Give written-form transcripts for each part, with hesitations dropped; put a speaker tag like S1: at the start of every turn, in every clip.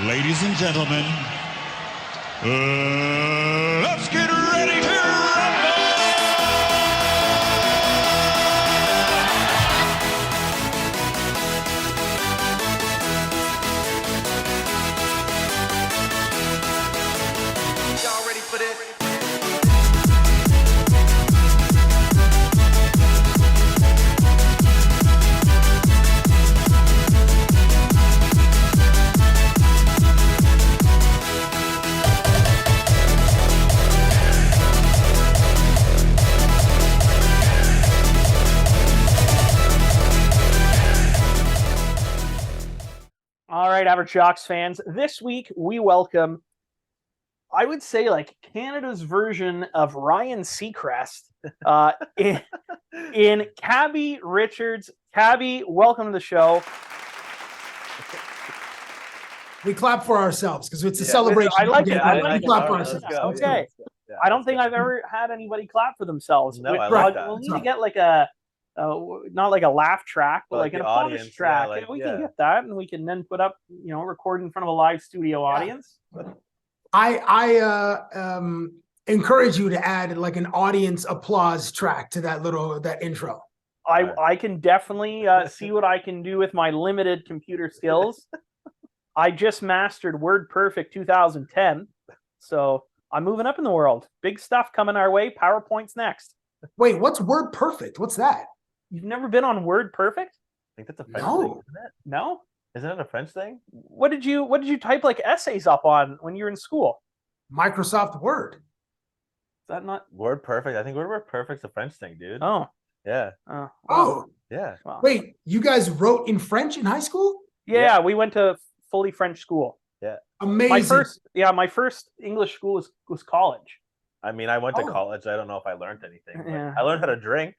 S1: Ladies and gentlemen, let's get ready to rumble!
S2: Y'all ready for this?
S3: All right, average Jocks fans. This week we welcome, I would say, like Canada's version of Ryan Seacrest in Cabbie Richards. Cabbie, welcome to the show.
S4: We clap for ourselves because it's a celebration.
S3: I like it.
S4: I
S3: like
S4: we clap
S3: it.
S4: for
S3: Right,
S4: ourselves.
S3: Okay. I don't think I've ever had anybody clap for themselves.
S5: No, I like that.
S3: We'll need to get like a, not like a laugh track, but like an applause
S5: audience,
S3: track.
S5: yeah, like,
S3: we can get that, and we can then put up, record in front of a live studio audience.
S4: I encourage you to add like an audience applause track to that intro.
S3: I can definitely see what I can do with my limited computer skills. I just mastered WordPerfect 2010, so I'm moving up in the world. Big stuff coming our way. PowerPoint's next.
S4: Wait, what's WordPerfect? What's that?
S3: You've never been on WordPerfect?
S5: I think that's a French
S4: No.
S5: thing, isn't it?
S3: No?
S5: Isn't it a French thing?
S3: What did you type like essays up on when you were in school?
S4: Microsoft Word.
S3: Is that not?
S5: WordPerfect. I think WordPerfect's a French thing, dude.
S3: Oh.
S5: Yeah.
S3: Wow.
S4: Oh,
S5: Yeah.
S3: Wow.
S4: wait, you guys wrote in French in high school?
S3: Yeah, we went to fully French school.
S4: Amazing.
S3: My first English school was college.
S5: I mean, I went to
S4: Oh.
S5: college. I don't know if I learned anything. But
S3: Yeah.
S5: I learned how to drink.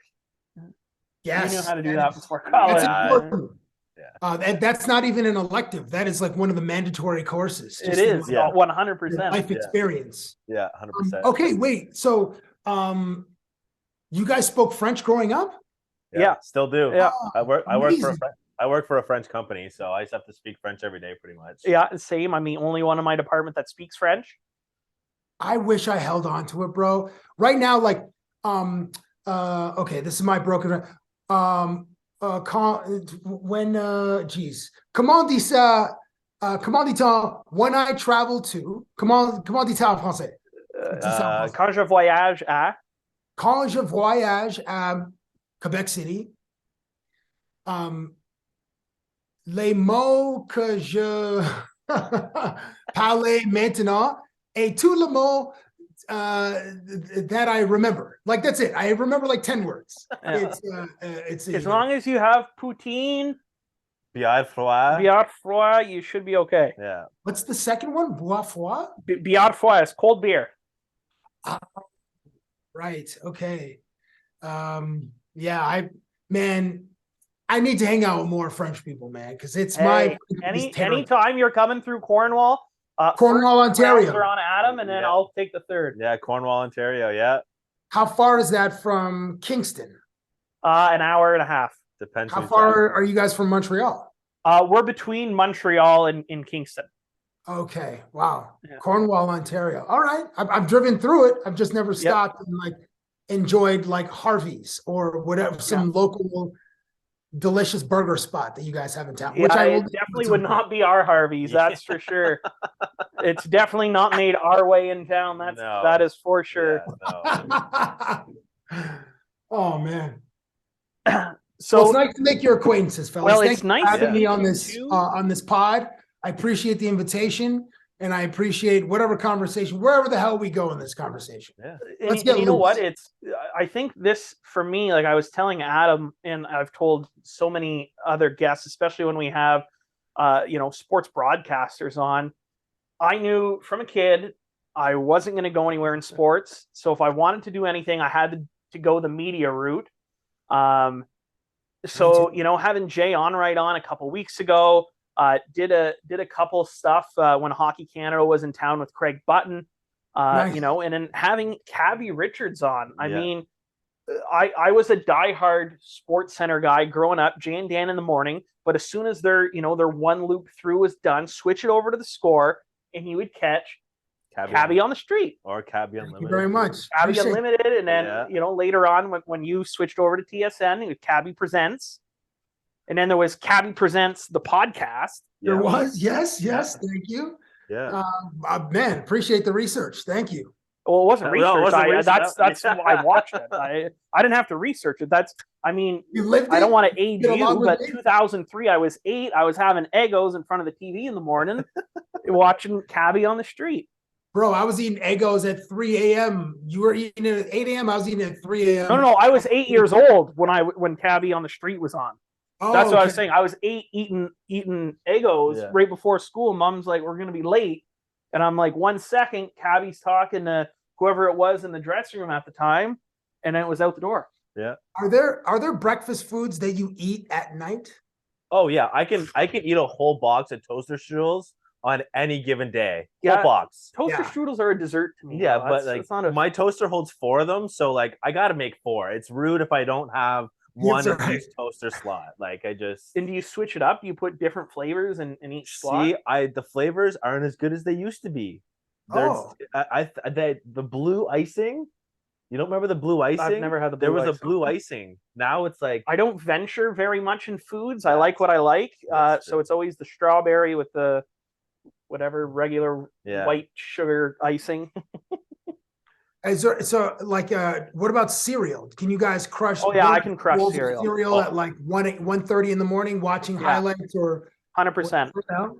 S4: Yes.
S3: You knew how to do
S4: and
S3: that before college.
S4: That's important.
S5: Yeah.
S4: And that's not even an elective. That is like one of the mandatory courses.
S3: It
S4: just
S3: is
S4: in
S5: Yeah.
S3: 100%.
S4: life experience.
S5: Yeah, 100%.
S4: Okay, wait. So, you guys spoke French growing up?
S3: Yeah.
S5: Still do.
S3: Yeah.
S5: I work for
S4: Amazing.
S5: I work for a French company, so I just have to speak French every day pretty much.
S3: Yeah, same. I'm the only one in my department that speaks French.
S4: I wish I held on to it, bro. Right now, like, okay, this is my broken. Comment dit-on when I travel to? Comment dit-on en français?
S3: Quand je voyage à.
S4: Quand je voyage à Quebec City, les mots que je parle maintenant et tous les mots that I remember. Like, that's it. I remember like 10 words. It's
S3: As long as you have poutine,
S5: Bière froid.
S3: bière froid, you should be okay.
S5: Yeah.
S4: What's the second one? Bois froid?
S3: Bière froid is cold beer.
S4: Right. Okay. Yeah, I need to hang out with more French people, man, because it's
S3: Hey, anytime you're coming through Cornwall,
S4: Cornwall,
S3: first rounds
S4: Ontario.
S3: are on Adam, and then
S5: Yeah.
S3: I'll take the third.
S5: Yeah, Cornwall, Ontario. Yeah.
S4: How far is that from Kingston?
S3: An hour and a half.
S5: Depends.
S4: How
S5: who's
S4: far
S5: driving.
S4: are you guys from Montreal?
S3: We're between Montreal and in Kingston.
S4: Okay. Wow.
S3: Yeah.
S4: Cornwall, Ontario. All right. I've driven through it. I've just never stopped and like enjoyed like Harvey's or whatever, some local delicious burger spot that you guys have in town.
S3: Yeah,
S4: Which I will
S3: it definitely would not be our Harvey's, that's for sure. It's definitely not made our way in town. That is for sure.
S5: Yeah, no.
S4: Oh man.
S3: So
S4: Well, it's nice to make your acquaintances, fellas.
S3: Well,
S4: Thanks
S3: it's nice
S4: for having
S3: to
S4: me on
S3: meet
S4: this
S3: you.
S4: on this pod. I appreciate the invitation, and I appreciate whatever conversation, wherever the hell we go in this conversation.
S5: Yeah.
S4: Let's
S3: and
S4: get
S3: you know what?
S4: loose.
S3: I think this, for me, like I was telling Adam, and I've told so many other guests, especially when we have, sports broadcasters on. I knew from a kid I wasn't going to go anywhere in sports. So if I wanted to do anything, I had to go the media route. So having Jay on right on a couple weeks ago, did a couple stuff when Hockey Canada was in town with Craig Button.
S4: Nice.
S3: And then having Cabbie Richards on. I mean, I was a diehard Sports Center guy growing up, Jay and Dan in the morning. But as soon as their one loop through was done, switch it over to the Score, and he would catch Cabbie on the Street.
S5: Or Cabbie
S4: Thank
S5: Unlimited.
S4: you very much.
S3: Cabbie
S4: Appreciate it.
S3: Unlimited, and then
S5: Yeah.
S3: later on when you switched over to TSN, it was Cabbie Presents, and then there was Cabbie Presents the podcast.
S4: There
S5: Yeah.
S4: was, yes. Thank you.
S5: Yeah.
S4: Man, appreciate the research. Thank you.
S3: Well, it wasn't
S5: No, it
S3: research.
S5: wasn't research.
S3: That's why I watched it. I didn't have to research it.
S4: You lived
S3: I don't
S4: it?
S3: want to age
S4: Get along
S3: you,
S4: with
S3: but
S4: me?
S3: 2003, I was 8. I was having Eggos in front of the TV in the morning, watching Cabbie on the street.
S4: Bro, I was eating Eggos at 3 a.m. You were eating it at 8 a.m. I was eating it at 3 a.m.
S3: No, I was 8 years old when Cabbie on the street was on.
S4: Oh,
S3: That's what I was
S4: okay.
S3: saying. I was 8 eating Eggos
S5: Yeah.
S3: right before school. Mom's like, "We're gonna be late," and I'm like, "1 second." Cabbie's talking to whoever it was in the dressing room at the time, and then it was out the door.
S5: Yeah.
S4: Are there breakfast foods that you eat at night?
S5: Oh yeah, I can eat a whole box of toaster strudels on any given day.
S3: Yeah.
S5: Whole box.
S3: Toaster
S4: Yeah.
S3: strudels are a dessert to me.
S5: Yeah,
S3: though.
S5: but
S3: That's not a
S5: my toaster holds 4 of them, so like I gotta make 4. It's rude if I don't have one
S4: That's
S5: in
S4: right.
S5: each toaster slot. Like I just
S3: And do you switch it up? Do you put different flavors in each slot?
S5: see the flavors aren't as good as they used to be. There's
S4: Oh.
S5: the blue icing. You don't remember the blue icing?
S3: I've never had the blue
S5: There was
S3: icing.
S5: a blue icing. Now it's like
S3: I don't venture very much in foods. I like what I like.
S5: That's
S3: So
S5: true.
S3: it's always the strawberry with the whatever regular
S5: Yeah.
S3: white sugar icing.
S4: What about cereal? Can you guys crush?
S3: Oh, yeah, I
S4: big
S3: can crush
S4: bowls of
S3: cereal.
S4: at like 1:30 in the morning, watching
S3: Yeah.
S4: highlights or
S3: 100%.
S4: whatever.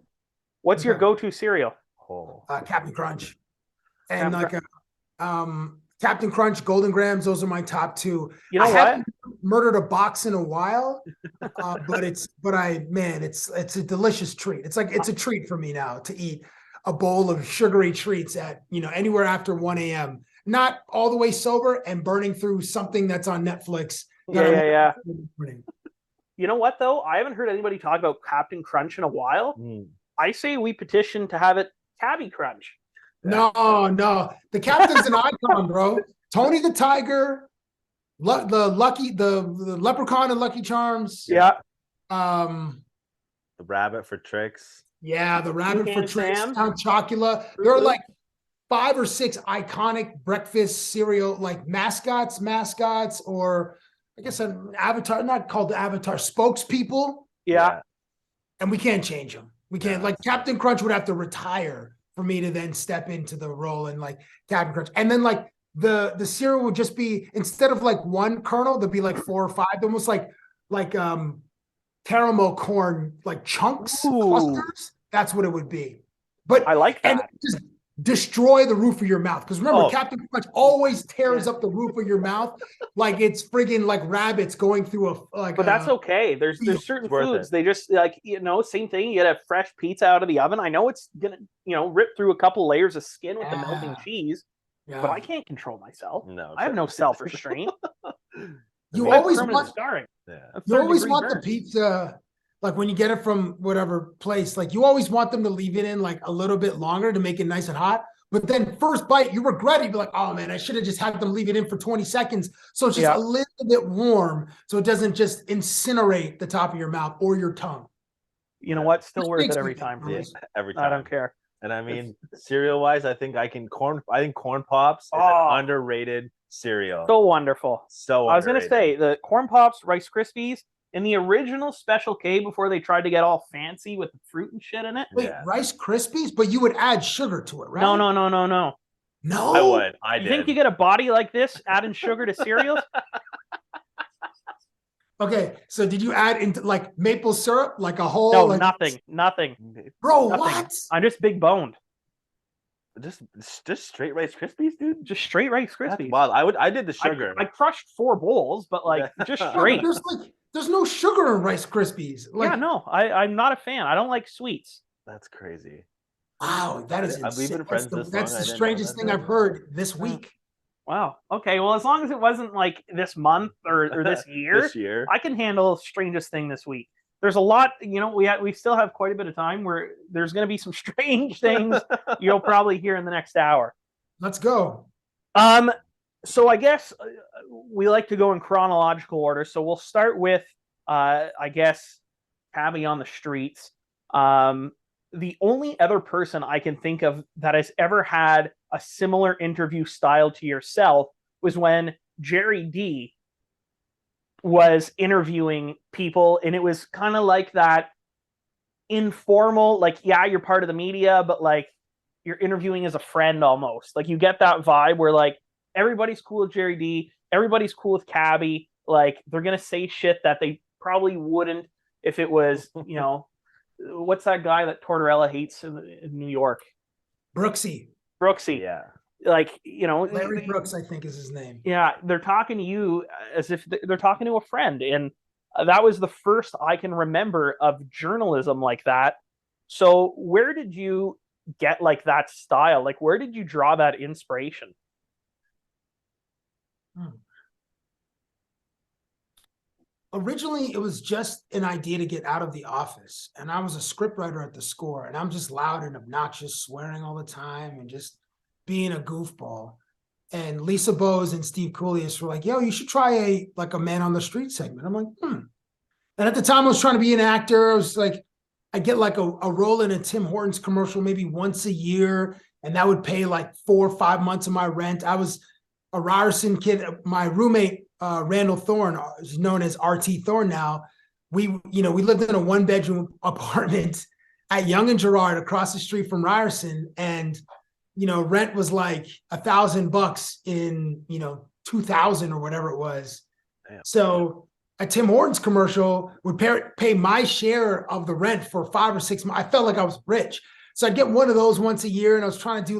S3: What's your
S4: Okay.
S3: go-to cereal?
S5: oh,
S4: Captain Crunch, and
S3: Captain
S4: Captain Crunch, Golden Grams. Those are my top 2.
S3: You know
S4: I
S3: what?
S4: haven't murdered a box in a while, but it's a delicious treat. It's a treat for me now to eat a bowl of sugary treats at anywhere after 1 a.m. Not all the way sober and burning through something that's on Netflix. that
S3: Yeah.
S4: I'm in the morning.
S3: You know what, though? I haven't heard anybody talk about Captain Crunch in a while. I say we petition to have it Cabbie Crunch.
S4: No, the captain's an icon, bro. Tony the Tiger, the Leprechaun and Lucky Charms.
S3: Yeah.
S5: the rabbit for tricks.
S4: Yeah, the rabbit for
S3: Toucan
S4: tricks,
S3: Sam.
S4: Count Chocula.
S3: Fruit
S4: There are
S3: Loops.
S4: like 5 or 6 iconic breakfast cereal like mascots, or I guess an avatar, not called the avatar, spokespeople,
S3: Yeah.
S4: and we can't change them. We can't. Like Captain Crunch would have to retire for me to then step into the role and like Captain Crunch, and then like the cereal would just be, instead of like 1 kernel, there'd be like 4 or 5, almost like caramel corn, like chunks,
S3: Ooh.
S4: clusters. That's what it would be. But
S3: I like
S4: and
S3: that.
S4: just destroy the roof of your mouth. Because remember,
S5: Oh.
S4: Captain Crunch always tears up the roof of your mouth like it's friggin' like rabbits going through
S3: But that's okay. There's certain
S5: It's worth
S3: foods
S5: it.
S3: they just like, same thing. You get a fresh pizza out of the oven. I know it's gonna rip through a couple layers of skin with the melting
S4: Yeah.
S3: cheese,
S4: Yeah.
S3: but I can't control myself.
S5: No,
S3: I have no self restraint.
S4: You
S3: I have
S4: always
S3: permanent
S4: want
S3: scarring.
S5: Yeah.
S3: A
S4: you always
S3: third-degree
S4: want the
S3: burn.
S4: pizza, like when you get it from whatever place, like you always want them to leave it in like a little bit longer to make it nice and hot. But then first bite, you regret it. You'd be like, oh man, I should have just had them leave it in for 20 seconds. So it's just
S3: Yeah.
S4: a little bit warm so it doesn't just incinerate the top of your mouth or your tongue.
S3: You know what? Still
S4: Which
S3: worth
S4: makes
S3: it
S4: me
S3: every
S4: think,
S3: time for
S5: Yeah,
S3: me.
S5: every time.
S3: I don't care.
S5: And I mean, cereal wise, I think corn pops is
S3: Oh.
S5: an underrated cereal.
S3: So wonderful.
S5: So
S3: I was gonna
S5: underrated.
S3: say the corn pops, Rice Krispies, in the original Special K before they tried to get all fancy with the fruit and shit in it.
S4: Wait,
S5: Yeah.
S4: Rice Krispies, but you would add sugar to it, right?
S3: No.
S4: No.
S5: I would. I
S3: You
S5: did.
S3: think you get a body like this adding sugar to cereals?
S4: Okay, so did you add into like maple syrup, like a whole?
S3: No,
S4: like,
S3: nothing.
S4: Bro,
S3: Nothing.
S4: what?
S3: I'm just big boned.
S5: Just straight Rice Krispies, dude.
S3: Just straight Rice
S5: That's
S3: Krispies.
S5: wild. I did the sugar.
S3: I crushed 4 bowls, but like
S5: Yeah.
S3: just
S4: No, but
S3: straight.
S4: there's no sugar in Rice Krispies. Like,
S3: Yeah, no, I'm not a fan. I don't like sweets.
S5: That's crazy.
S4: wow, that is
S5: We've been
S4: insane.
S5: friends
S4: That's the,
S5: this
S4: that's
S5: long,
S4: the
S5: I didn't know
S4: strangest
S5: that.
S4: thing I've heard this week.
S3: Wow. Okay. Well, as long as it wasn't like this month or this year,
S5: This year.
S3: I can handle strangest thing this week. There's a lot, we still have quite a bit of time where there's going to be some strange things you'll probably hear in the next hour.
S4: Let's go.
S3: So I guess we like to go in chronological order. So we'll start with, I guess, Cabbie on the streets. The only other person I can think of that has ever had a similar interview style to yourself was when Jerry D was interviewing people, and it was kind of like that informal, like, yeah, you're part of the media, but like you're interviewing as a friend almost. Like you get that vibe where like everybody's cool with Jerry D, everybody's cool with Cabbie. Like they're gonna say shit that they probably wouldn't if it was, what's that guy that Tortorella hates in New York?
S4: Brooksy.
S3: Brooksy.
S5: Yeah.
S3: Like,
S4: Larry Brooks, I think is his name.
S3: Yeah, they're talking to you as if they're talking to a friend. And that was the first I can remember of journalism like that. So where did you get like that style? Like, where did you draw that inspiration?
S4: Originally, it was just an idea to get out of the office. And I was a scriptwriter at the Score, and I'm just loud and obnoxious, swearing all the time and just being a goofball. And Lisa Bowes and Steve Coolius were like, yo, you should try a Man on the Street segment. I'm like, And at the time I was trying to be an actor. I was like, I get like a role in a Tim Hortons commercial maybe once a year, and that would pay like 4 or 5 months of my rent. I was a Ryerson kid. My roommate, Randall Thorne, is known as RT Thorne now. We lived in a 1-bedroom apartment at Young and Girard across the street from Ryerson, and rent was like $1,000 in 2000 or whatever it was.
S5: Damn.
S4: So a Tim Hortons commercial would pay my share of the rent for 5 or 6 months. I felt like I was rich. So I'd get one of those once a year, and I was trying to do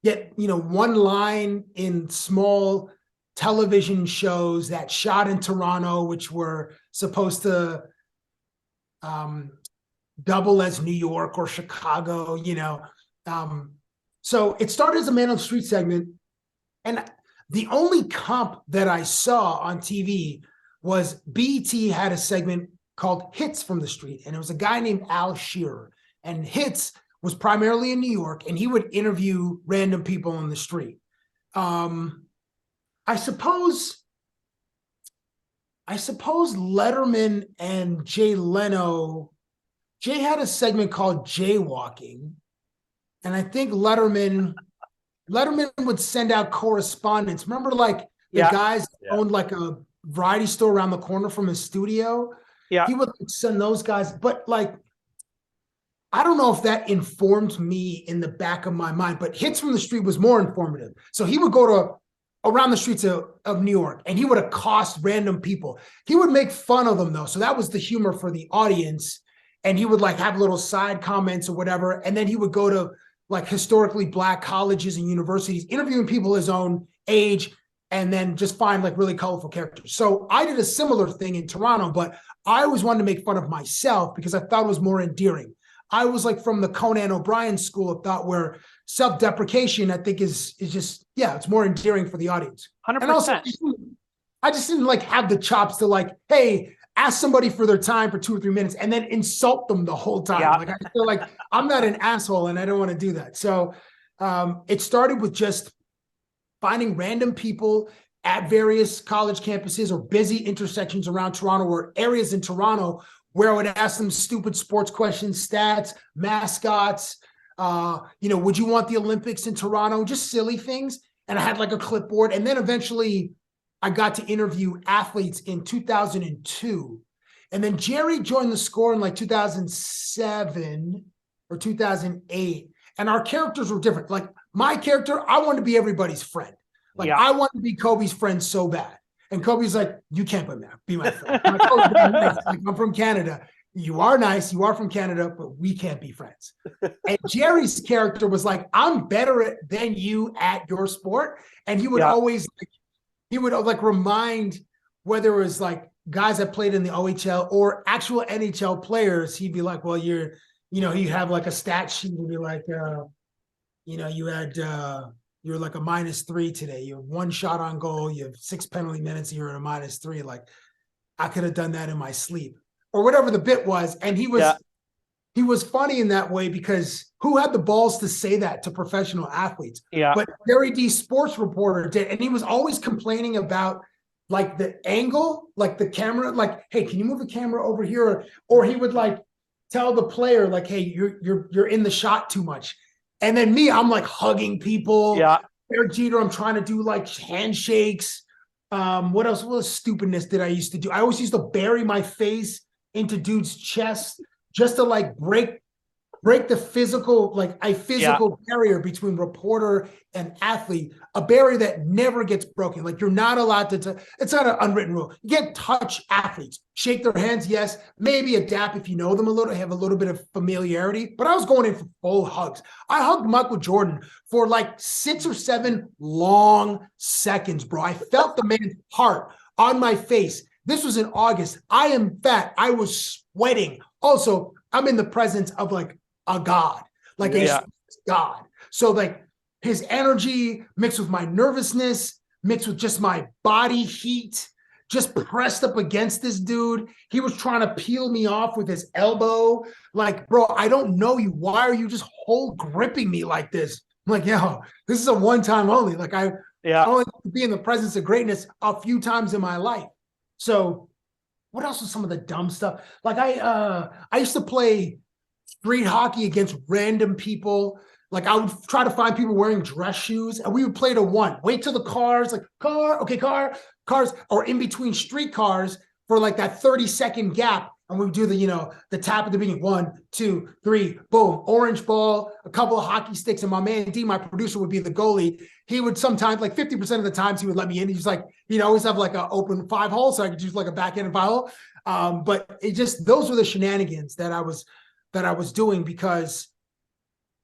S4: get one line in small television shows that shot in Toronto, which were supposed to double as New York or Chicago, So it started as a Man on the Street segment. And the only comp that I saw on TV was BET had a segment called Hits from the Street. And it was a guy named Al Shearer. And Hits was primarily in New York, and he would interview random people on the street. I suppose Letterman and Jay Leno, Jay had a segment called Jaywalking. And I think Letterman would send out correspondence. Remember, like the guys owned like a variety store around the corner from his studio?
S3: Yeah.
S4: He would send those guys. But like, I don't know if that informed me in the back of my mind, but Hits from the Street was more informative. So he would go to around the streets of New York, and he would accost random people. He would make fun of them though. So that was the humor for the audience. And he would like have little side comments or whatever. And then he would go to like historically Black colleges and universities, interviewing people his own age, and then just find like really colorful characters. So I did a similar thing in Toronto, but I always wanted to make fun of myself because I thought it was more endearing. I was like from the Conan O'Brien school of thought, where self-deprecation, I think, is just, it's more endearing for the audience.
S3: 100%.
S4: And also, I just didn't like have the chops to like, hey, ask somebody for their time for 2 or 3 minutes and then insult them the whole time.
S3: Yeah.
S4: Like, I feel like I'm not an asshole and I don't want to do that. So it started with just finding random people at various college campuses or busy intersections around Toronto, or areas in Toronto where I would ask them stupid sports questions, stats, mascots, would you want the Olympics in Toronto? Just silly things. And I had like a clipboard. And then eventually I got to interview athletes in 2002. And then Jerry joined the Score in like 2007 or 2008. And our characters were different. Like my character, I wanted to be everybody's friend. Like I wanted to be Kobe's friend so bad. And Kobe's like, you can't be my friend. I'm like, oh, nice. Like, I'm from Canada. You are nice. You are from Canada, but we can't be friends. And Jerry's character was like, I'm better than you at your sport. And he would always, remind, whether it was like guys that played in the OHL or actual NHL players, he'd be like, well, you'd have like a stat sheet and be like, you're like a -3 today. You have 1 shot on goal. You have 6 penalty minutes. And you're at a -3. Like, I could have done that in my sleep or whatever the bit was. And he was he was funny in that way because who had the balls to say that to professional athletes?
S3: Yeah.
S4: But Gary D, sports reporter, did, and he was always complaining about like the angle, like the camera, like, hey, can you move the camera over here? Or he would like tell the player, like, hey, you're in the shot too much. And then me, I'm like hugging people.
S3: Yeah.
S4: Derek Jeter, I'm trying to do like handshakes. What else? What stupidness did I used to do? I always used to bury my face into dude's chest just to like break the physical, barrier between reporter and athlete, a barrier that never gets broken. Like you're not allowed to, it's not an unwritten rule. You can't touch athletes, shake their hands, yes, maybe a dap if you know them a little, have a little bit of familiarity, but I was going in for full hugs. I hugged Michael Jordan for like 6 or 7 long seconds, bro. I felt the man's heart on my face. This was in August. I am fat. I was sweating. Also, I'm in the presence of like a god, like a god. So like his energy mixed with my nervousness, mixed with just my body heat, just pressed up against this dude. He was trying to peel me off with his elbow. Like, bro, I don't know you. Why are you just gripping me like this? I'm like, yo, this is a one-time only. Like I only be in the presence of greatness a few times in my life. So what else was some of the dumb stuff? Like I used to play street hockey against random people. Like I would try to find people wearing dress shoes and we would play to one. Wait till the cars, like cars, or in between street cars for like that 30-second gap. And we would do the tap at the beginning. 1, 2, 3, boom, orange ball, a couple of hockey sticks. And my man D, my producer, would be the goalie. He would sometimes, like 50% of the times he would let me in. He's like, he'd always have like an open 5-hole. So I could use like a backhand and 5-hole. But it just, those were the shenanigans that I was doing because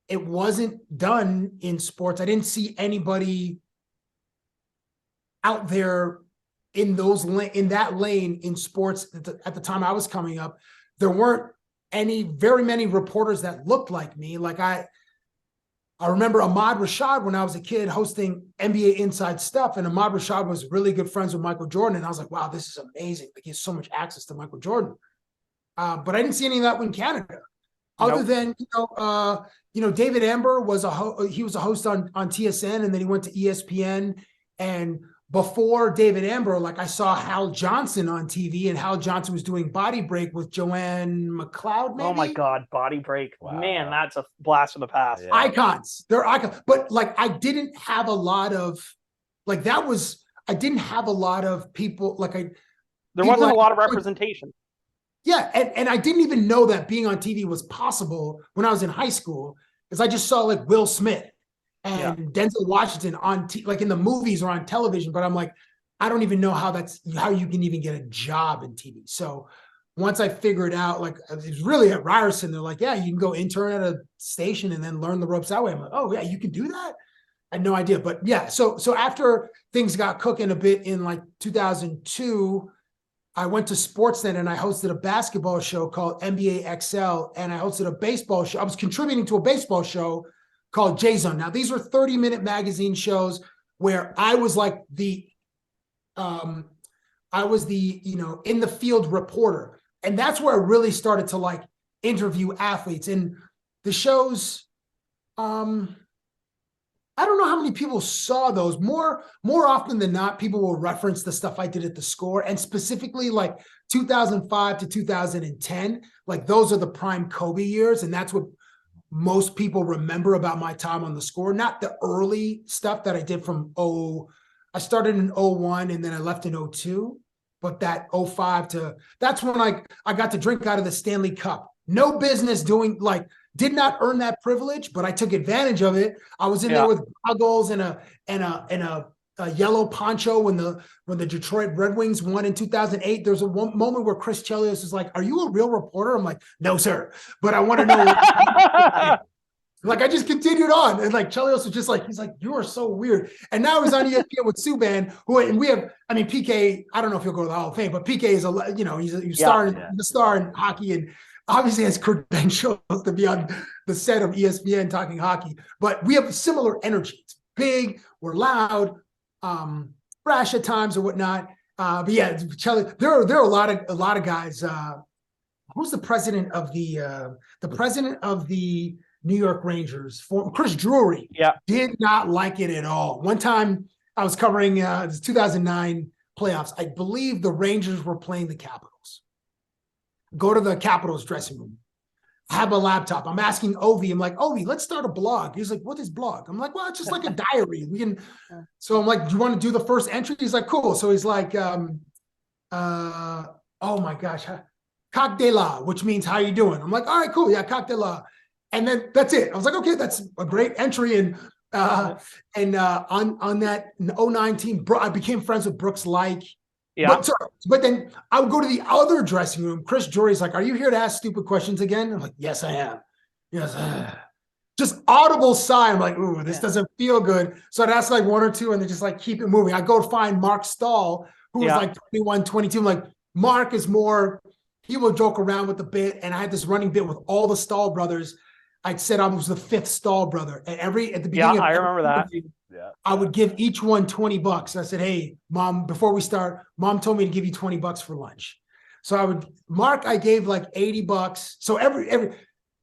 S4: it wasn't done in sports. I didn't see anybody out there in that lane in sports at the time I was coming up. There weren't very many reporters that looked like me. Like I remember Ahmad Rashad when I was a kid hosting NBA Inside Stuff, and Ahmad Rashad was really good friends with Michael Jordan. And I was like, wow, this is amazing. Like he has so much access to Michael Jordan. But I didn't see any of that in Canada. Other than, David Amber was he was a host on TSN, and then he went to ESPN. And before David Amber, like I saw Hal Johnson on TV, and Hal Johnson was doing Body Break with Joanne McLeod, maybe?
S3: Oh my God, Body Break.
S5: Wow.
S3: Man, that's a blast from the past.
S5: Yeah.
S4: Icons. They're icons. But like I didn't have a lot of, like I didn't have a lot of people,
S3: There wasn't a lot of representation.
S4: Yeah, and I didn't even know that being on TV was possible when I was in high school, because I just saw like Will Smith and Denzel Washington on like in the movies or on television. But I'm like, I don't even know how you can even get a job in TV. So once I figured out, like it was really at Ryerson, they're like, yeah, you can go intern at a station and then learn the ropes that way. I'm like, oh yeah, you can do that? I had no idea. But yeah, so after things got cooking a bit in like 2002, I went to Sportsnet and I hosted a basketball show called NBA XL, and I hosted a baseball show. I was contributing to a baseball show called J-Zone. Now, these were 30-minute magazine shows where I was like the in the field reporter. And that's where I really started to like interview athletes. And the shows, I don't know how many people saw those. More often than not, people will reference the stuff I did at the Score, and specifically like 2005 to 2010. Like those are the prime Kobe years, and that's what most people remember about my time on the Score. Not the early stuff that I did from I started in 01 and then I left in 02, but that 05 that's when I got to drink out of the Stanley Cup. No business doing, like, did not earn that privilege, but I took advantage of it. I was in there with goggles and a yellow poncho when the Detroit Red Wings won in 2008. There's a moment where Chris Chelios is like, "Are you a real reporter?" I'm like, "No, sir, but I want to know." Like I just continued on, and like Chelios was just like, he's like, "You are so weird." And now he's on ESPN with Subban, and we have, I mean, PK. I don't know if he'll go to the Hall of Fame, but PK is he's a star in hockey, and obviously has credentials to be on the set of ESPN talking hockey. But we have similar energy. It's big, we're loud, brash at times or whatnot. But yeah, Chelly, there are a lot of guys who's the president of the New York Rangers, for Chris Drury, did not like it at all. One time I was covering the 2009 playoffs. I believe the Rangers were playing the Capitals. Go to the Capitals dressing room. I have a laptop. I'm asking Ovi. I'm like, Ovi, let's start a blog. He's like, what is blog? I'm like, well, it's just like a diary. We can. So I'm like, do you want to do the first entry? He's like, cool. So he's like, oh my gosh, coq de la, which means how you doing? I'm like, all right, cool. Yeah, coq de la. And then that's it. I was like, okay, that's a great entry. And on that 09 team, I became friends with Brooks Like.
S3: Yeah.
S4: But then I would go to the other dressing room. Chris Drury's like, are you here to ask stupid questions again? I'm like, yes, I am. Yes. Just audible sigh. I'm like, ooh, this doesn't feel good. So I'd ask like one or two and they just like keep it moving. I go find Mark Stahl, who was like 21, 22. I'm like, Mark is more, he will joke around with the bit. And I had this running bit with all the Stahl brothers. I'd said I was the fifth Stahl brother. And at the beginning of
S3: I remember that.
S4: I would give each one $20. I said, hey, Mom, before we start, Mom told me to give you $20 for lunch. So I gave like $80. So every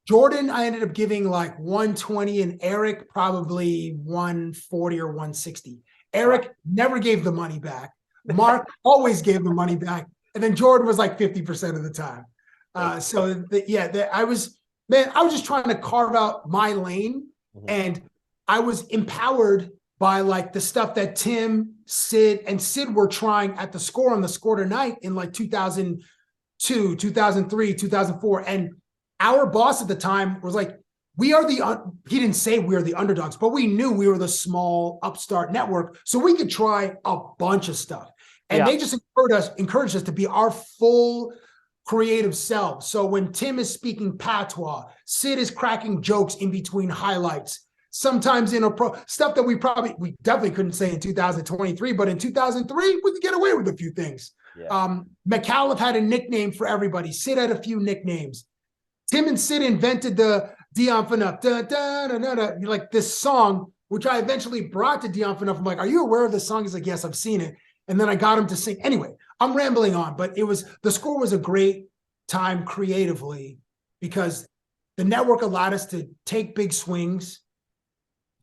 S4: Jordan, I ended up giving like 120 and Eric probably 140 or 160. Eric never gave the money back. Mark always gave the money back. And then Jordan was like 50% of the time. I was just trying to carve out my lane. And I was empowered by like the stuff that Tim, Sid were trying at the Score on the Score Tonight in like 2002, 2003, 2004. And our boss at the time was like, he didn't say we are the underdogs, but we knew we were the small upstart network. So we could try a bunch of stuff. And they just encouraged us to be our full creative selves. So when Tim is speaking patois, Sid is cracking jokes in between highlights. Sometimes stuff that we definitely couldn't say in 2023, but in 2003, we could get away with a few things. Yeah. McAuliffe had a nickname for everybody. Sid had a few nicknames. Tim and Sid invented the Dion Phaneuf, like this song, which I eventually brought to Dion Phaneuf. I'm like, are you aware of this song? He's like, yes, I've seen it. And then I got him to sing. Anyway, I'm rambling on, but the Score was a great time creatively because the network allowed us to take big swings.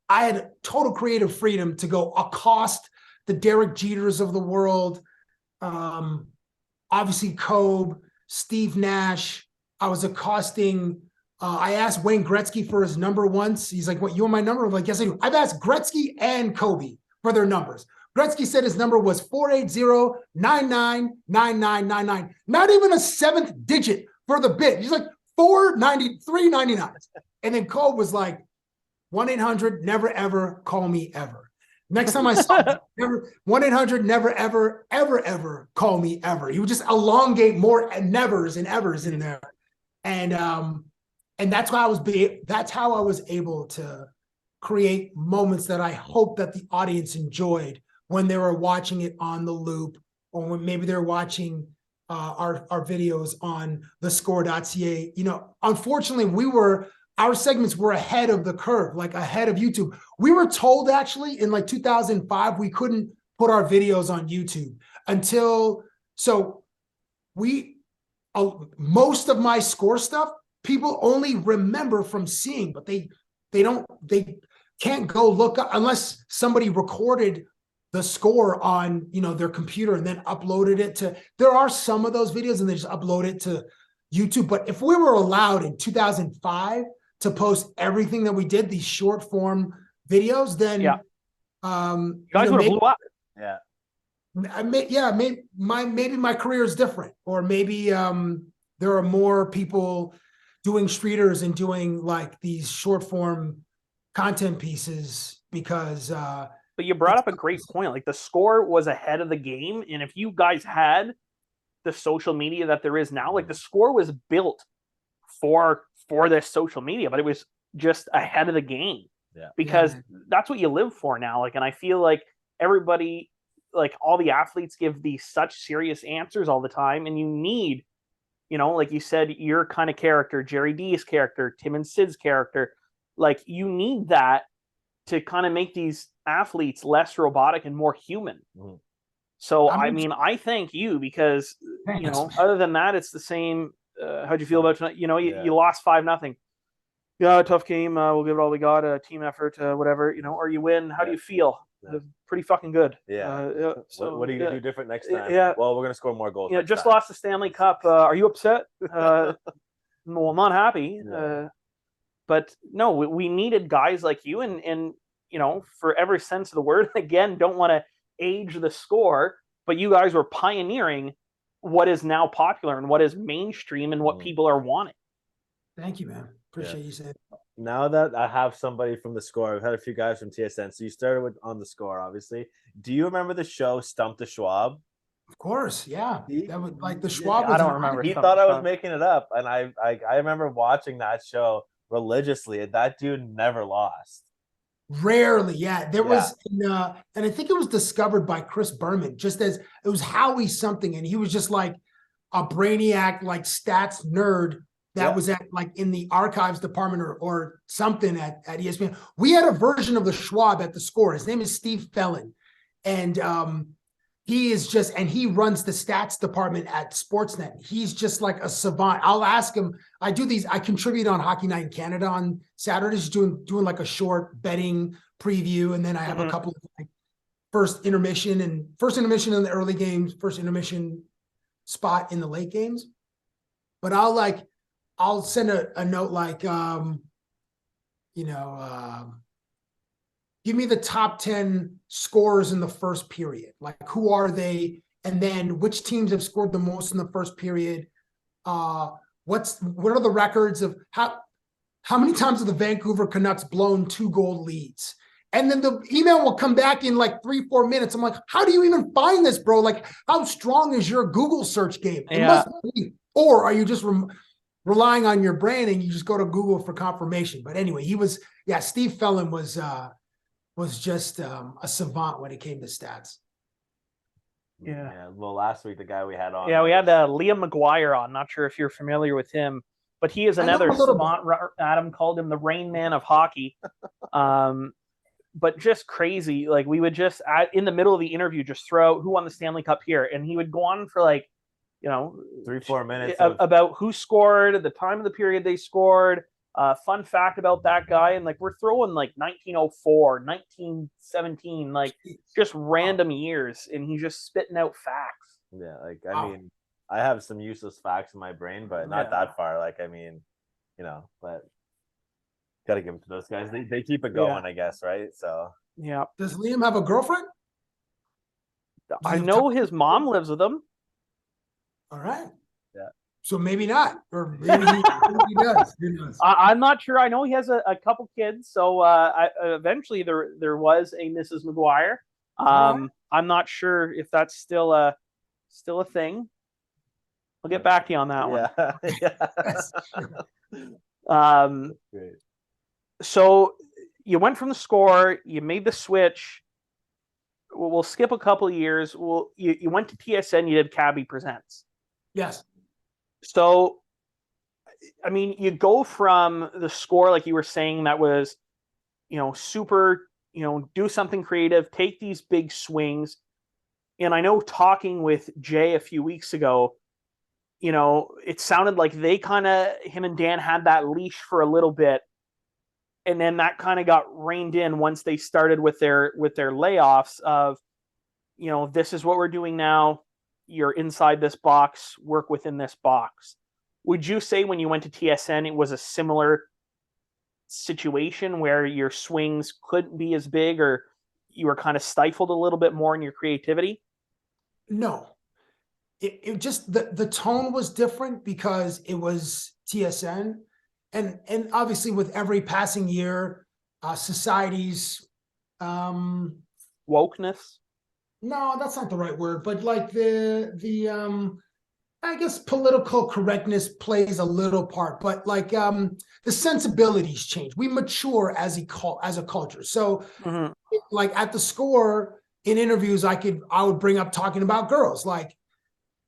S4: I had total creative freedom to go accost the Derek Jeters of the world. Obviously, Kobe, Steve Nash. I was accosting. I asked Wayne Gretzky for his number once. He's like, "What? You want my number?" I'm like, "Yes, I do." I've asked Gretzky and Kobe for their numbers. Gretzky said his number was 480-999999. Not even a seventh digit for the bit. He's like 493.99. And then Kobe was like, 1-800 never ever call me ever. Next time I saw him, 1-800 never ever ever call me ever. He would just elongate more nevers and evers in there, and that's how I was able to create moments that I hope that the audience enjoyed when they were watching it on the loop, or when maybe they're watching our videos on thescore.ca. Unfortunately, our segments were ahead of the curve, like ahead of YouTube. We were told actually in like 2005, we couldn't put our videos on YouTube most of my Score stuff, people only remember from seeing, but they can't go look up unless somebody recorded the Score on, their computer and then uploaded it there are some of those videos and they just upload it to YouTube. But if we were allowed in 2005 to post everything that we did, these short form videos, then
S3: you guys would have blew up.
S4: Maybe my career is different, or maybe there are more people doing streeters and doing like these short form content pieces because.
S3: But you brought up a great point. Like the Score was ahead of the game, and if you guys had the social media that there is now, like the Score was built for this social media, but it was just ahead of the game because that's what you live for now. Like, and I feel like everybody, like all the athletes give these such serious answers all the time. And you need, like you said, your kind of character, Jerry D's character, Tim and Sid's character, like you need that to kind of make these athletes less robotic and more human. So, I thank you because, other than that, it's the same how'd you feel about tonight? You know,
S5: Yeah.
S3: you lost 5-0. Yeah, tough game. We'll give it all we got. Team effort, whatever. You know, or you win. How do
S5: Yeah.
S3: you feel?
S5: Yeah.
S3: Pretty fucking good.
S5: Yeah.
S3: So
S5: What are you gonna do different next time?
S3: Yeah.
S5: Well, we're gonna score more goals.
S3: You know,
S5: next
S3: just
S5: time.
S3: lost the Stanley Cup. Are you upset? Well, I'm not happy.
S5: Yeah.
S3: But no, we needed guys like you, and you know, for every sense of the word. Again, don't want to age the score, but you guys were pioneering what is now popular and what is mainstream and what people are wanting.
S4: Thank you, man. Appreciate you saying that.
S5: Now that I have somebody from the Score, I've had a few guys from TSN. So you started with on the Score, obviously. Do you remember the show Stump the Schwab?
S4: Of course, yeah.
S5: He-
S4: That was like the Schwab.
S3: I
S4: was
S3: don't
S4: an
S3: remember.
S4: icon.
S5: He
S3: Stump
S5: thought
S3: the
S5: I was
S3: Schwab.
S5: making it up, and I remember watching that show religiously, and that dude never lost.
S4: Rarely, yeah. There was, and I think it was discovered by Chris Berman, just as it was Howie something, and he was just like a brainiac, like stats nerd that was at like in the archives department or something at ESPN. We had a version of the Schwab at the Score. His name is Steve Fellon, and he is just, and he runs the stats department at Sportsnet. He's just like a savant. I'll ask him. I contribute on Hockey Night in Canada on Saturdays, doing like a short betting preview, and then I have a couple of like first intermission in the early games, first intermission spot in the late games. But I'll send a note like, give me the top 10 scorers in the first period. Like, who are they? And then which teams have scored the most in the first period? What are the records of how many times have the Vancouver Canucks blown 2-goal leads? And then the email will come back in like 3-4 minutes. I'm like, how do you even find this, bro? Like, how strong is your Google search game? It must be. Or are you just relying on your brain and you just go to Google for confirmation? But anyway, Steve Fellon was just a savant when it came to stats.
S5: Yeah. Well, last week the guy we had on.
S3: Yeah, we had Liam McGuire on. Not sure if you're familiar with him, but he is another savant. Adam called him the Rain Man of hockey. But just crazy. Like, we would just in the middle of the interview just throw out who won the Stanley Cup here, and he would go on for like
S5: 3-4 minutes
S3: about who scored, the time of the period they scored. Fun fact about that guy, and like we're throwing like 1904, 1917, like just random years, and he's just spitting out facts.
S5: Yeah, like I mean, I have some useless facts in my brain, but not that far. Like, I mean, but gotta give it to those guys. They keep it going, I guess, right? So
S3: yeah.
S4: Does Liam have a girlfriend?
S3: I know his mom lives with him.
S4: All right.
S5: Yeah.
S4: So maybe not, or maybe he does. Who knows?
S3: I'm not sure. I know he has a couple kids. So eventually there was a Mrs. McGuire. I'm not sure if that's still a thing. I'll get back to you on that one.
S5: Great.
S3: So you went from the Score, you made the switch. We'll skip a couple of years. You went to TSN, you did Cabbie Presents.
S4: Yes.
S3: So, I mean, you go from the Score, like you were saying, that was, super, do something creative, take these big swings. And I know talking with Jay a few weeks ago, it sounded like him and Dan had that leash for a little bit. And then that kind of got reined in once they started with their layoffs of, this is what we're doing now. You're inside this box, work within this box. Would you say when you went to TSN, it was a similar situation where your swings couldn't be as big, or you were kind of stifled a little bit more in your creativity?
S4: No, it just, the tone was different because it was TSN. And obviously with every passing year, society's
S3: wokeness.
S4: No, that's not the right word, but like the I guess political correctness plays a little part, but like the sensibilities change. We mature as a culture. So like at the Score in interviews, I would bring up talking about girls, like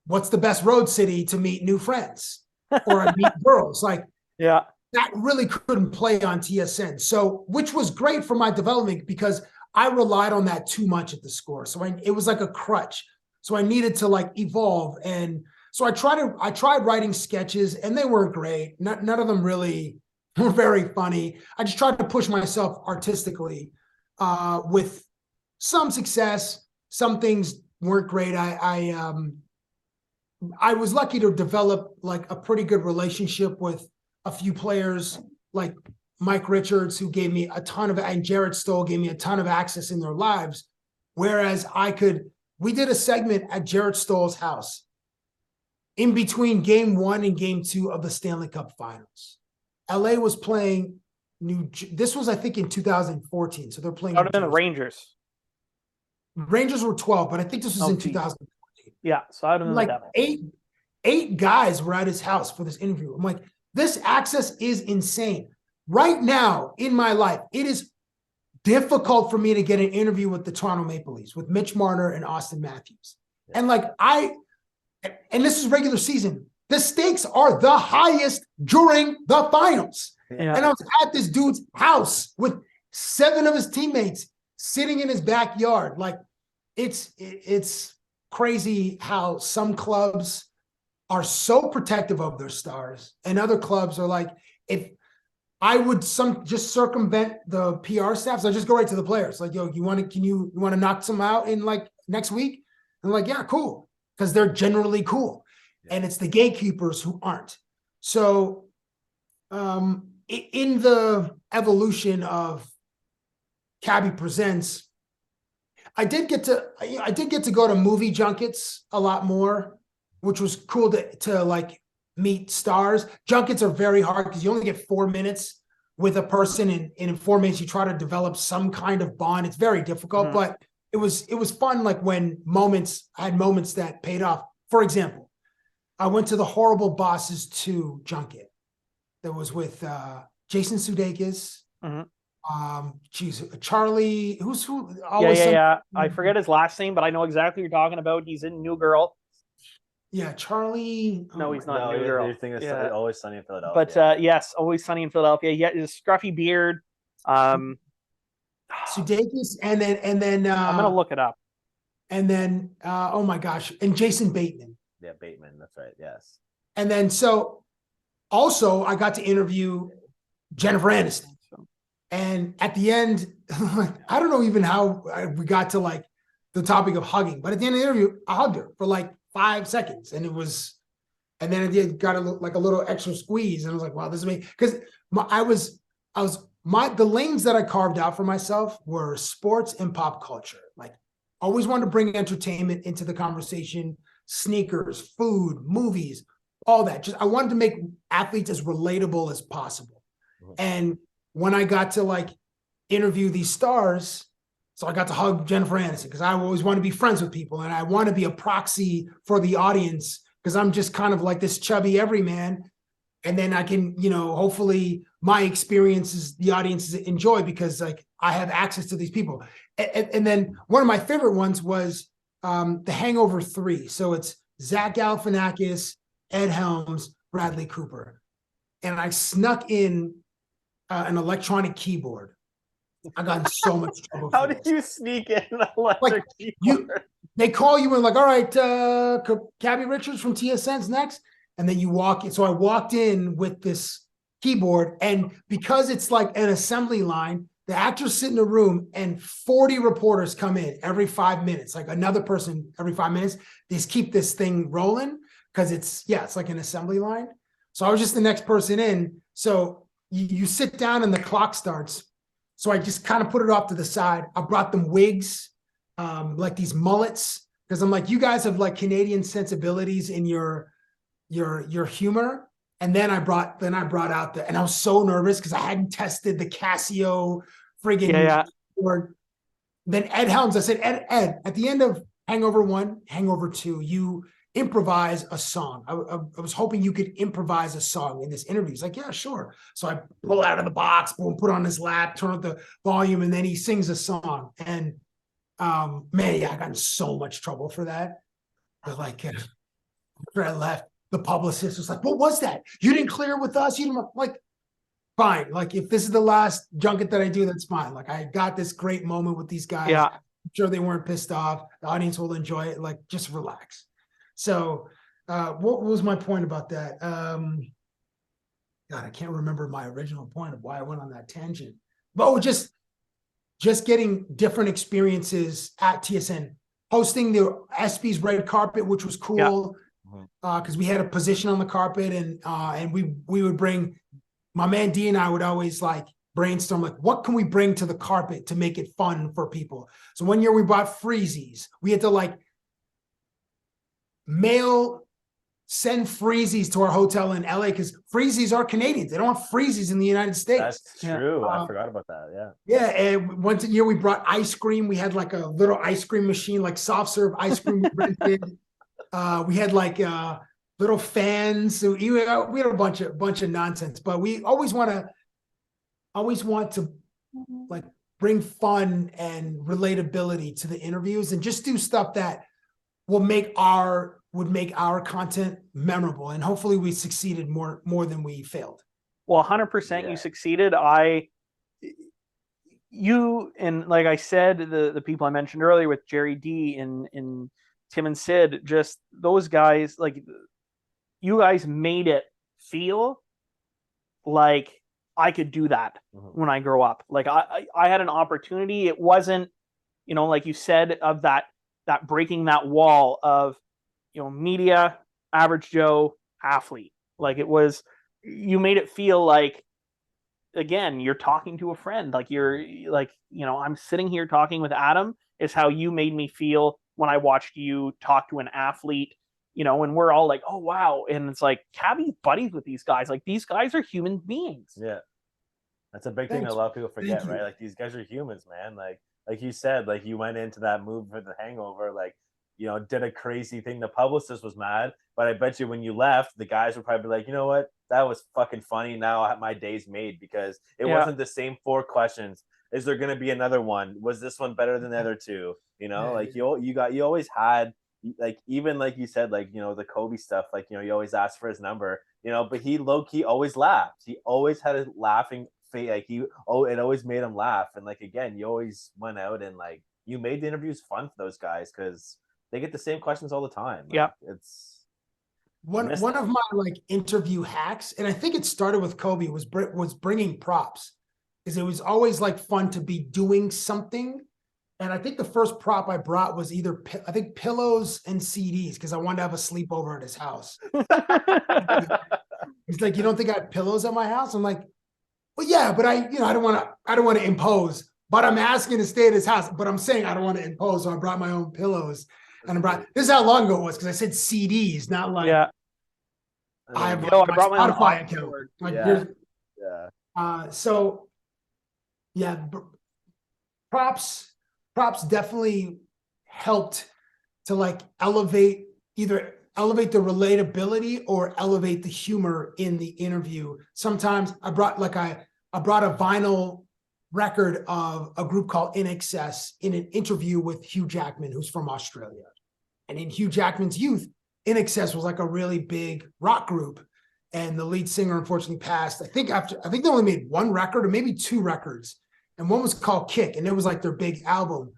S4: what's the best road city to meet new friends or meet girls, like that really couldn't play on TSN. So, which was great for my development because I relied on that too much at the Score. So it was like a crutch. So I needed to like evolve. And So I tried writing sketches, and they weren't great. None of them really were very funny. I just tried to push myself artistically, with some success. Some things weren't great. I was lucky to develop like a pretty good relationship with a few players, like Mike Richards, who gave me a ton of, and Jared Stoll gave me a ton of access in their lives. Whereas we did a segment at Jared Stoll's house in between game 1 and game 2 of the Stanley Cup Finals. LA was playing this was, I think, in 2014. So they're playing.
S3: Out of the Rangers.
S4: Rangers were 12, but I think this was in 2014.
S3: Yeah, so I don't know.
S4: Like eight guys were at his house for this interview. I'm like, this access is insane. Right now in my life, it is difficult for me to get an interview with the Toronto Maple Leafs, with Mitch Marner and Austin Matthews. Yeah. And like and this is regular season. The stakes are the highest during the finals. Yeah. And I was at this dude's house with 7 of his teammates sitting in his backyard. Like, it's crazy how some clubs are so protective of their stars, and other clubs are like, if I would just circumvent the PR staffs, I just go right to the players. Like, yo, you want to knock some out in like next week? And I'm like, yeah, cool. Because they're generally cool. Yeah. And it's the gatekeepers who aren't. So in the evolution of Cabbie Presents, I did get to go to movie junkets a lot more, which was cool to like meet stars. Junkets are very hard because you only get 4 minutes with a person, and in 4 minutes you try to develop some kind of bond. It's very difficult, but it was fun. Like when I had moments that paid off. For example, I went to the Horrible Bosses 2 junket that was with Jason Sudeikis. Charlie, who always
S3: I forget his last name, but I know exactly what you're talking about. He's in New Girl.
S4: Yeah, Charlie.
S3: No, he's not New Girl.
S5: Your thing is Always Sunny in Philadelphia.
S3: But yes, Always Sunny in Philadelphia. He had his scruffy beard.
S4: Sudeikis, and then
S3: I'm gonna look it up.
S4: And then oh my gosh, and Jason Bateman.
S5: Yeah, Bateman. That's right. Yes.
S4: And then so also I got to interview Jennifer Aniston. And at the end, I don't know even how we got to like the topic of hugging, but at the end of the interview, I hugged her for like 5 seconds, and then at the end got a little extra squeeze, and I was like, wow, this is me. Because the lanes that I carved out for myself were sports and pop culture. Like, always wanted to bring entertainment into the conversation, sneakers, food, movies, all that. Just I wanted to make athletes as relatable as possible. And when I got to like interview these stars, so I got to hug Jennifer Aniston because I always want to be friends with people, and I want to be a proxy for the audience because I'm just kind of like this chubby everyman. And then I can, hopefully my experiences, the audiences enjoy because like I have access to these people. And then one of my favorite ones was The Hangover 3. So it's Zach Galifianakis, Ed Helms, Bradley Cooper. And I snuck in an electronic keyboard. I got in so much trouble.
S3: How did you sneak in an electric keyboard?
S4: They call you in like, all right, Cabbie Richards from TSN's next. And then you walk in. So I walked in with this keyboard, and because it's like an assembly line, the actors sit in a room and 40 reporters come in every 5 minutes, like another person every 5 minutes. They just keep this thing rolling because it's like an assembly line. So I was just the next person in. So you sit down and the clock starts. So I just kind of put it off to the side. I brought them wigs, like these mullets, because I'm like, you guys have like Canadian sensibilities in your humor. And then I brought out and I was so nervous because I hadn't tested the Casio friggin' keyboard. Then Ed Helms, I said, Ed, at the end of Hangover 1, Hangover 2, you improvise a song. I was hoping you could improvise a song in this interview. He's like, yeah, sure. So I pull out of the box, boom, put on his lap, turn up the volume, and then he sings a song. And man, I got in so much trouble for that. But like after I left, the publicist was like, what was that? You didn't clear with us? You didn't like, fine. Like if this is the last junket that I do, that's fine. Like I got this great moment with these guys. Yeah. I'm sure they weren't pissed off. The audience will enjoy it. Like just relax. So What was my point about that? God, I can't remember my original point of why I went on that tangent. But just getting different experiences at TSN, hosting the ESPY's red carpet, which was cool because we had a position on the carpet, and we would bring, my man D and I would always like brainstorm, like, what can we bring to the carpet to make it fun for people? So one year we bought freezies. We had to like send freezies to our hotel in LA because freezies are Canadians. They don't have freezies in the United States.
S5: That's true. I forgot about that. Yeah.
S4: Yeah. And once a year we brought ice cream. We had like a little ice cream machine, like soft serve ice cream we rented. We had like little fans. So we had a bunch of nonsense, but we always want to like bring fun and relatability to the interviews and just do stuff that would make our content memorable. And hopefully we succeeded more than we failed.
S3: Well, 100% you succeeded. You and like I said, the people I mentioned earlier with Jerry D and Tim and Sid, just those guys, like you guys made it feel like I could do that when I grow up. Like I had an opportunity. It wasn't, like you said, of that breaking that wall of, media, average Joe, athlete. Like it was, you made it feel like, again, you're talking to a friend. Like you're like, I'm sitting here talking with Adam is how you made me feel when I watched you talk to an athlete, and we're all like, oh, wow. And it's like, Cabbie's buddies with these guys. Like these guys are human beings.
S5: Yeah. That's a big thing that a lot of people forget, right? Like these guys are humans, man. Like you said, like you went into that movie for The Hangover, like, did a crazy thing. The publicist was mad, but I bet you when you left, the guys were probably like, you know what? That was fucking funny. Now my day's made because it wasn't the same 4 questions. Is there going to be another one? Was this one better than the other 2? Like you always had, like, even like you said, like, the Kobe stuff, like, you always asked for his number, but he low-key always laughed. He always had a laughing face. Like it always made him laugh. And like, again, you always went out and like, you made the interviews fun for those guys because they get the same questions all the time. Like, it's
S4: one of my like interview hacks, and I think it started with Kobe, was bringing props, because it was always like fun to be doing something. And I think the first prop I brought was either pillows and CDs, because I wanted to have a sleepover at his house. He's like, you don't think I have pillows at my house? I'm like, well, yeah, but I don't want to impose. But I'm asking to stay at his house. But I'm saying I don't want to impose, so I brought my own pillows. And this is how long ago it was, because I said CDs, not like I brought my Spotify account. Like, so yeah, props definitely helped to like either elevate the relatability or elevate the humor in the interview. Sometimes I brought a vinyl record of a group called In Excess in an interview with Hugh Jackman, who's from Australia. And in Hugh Jackman's youth, In Excess was like a really big rock group. And the lead singer unfortunately passed. I think they only made 1 record or maybe 2 records. And one was called Kick, and it was like their big album.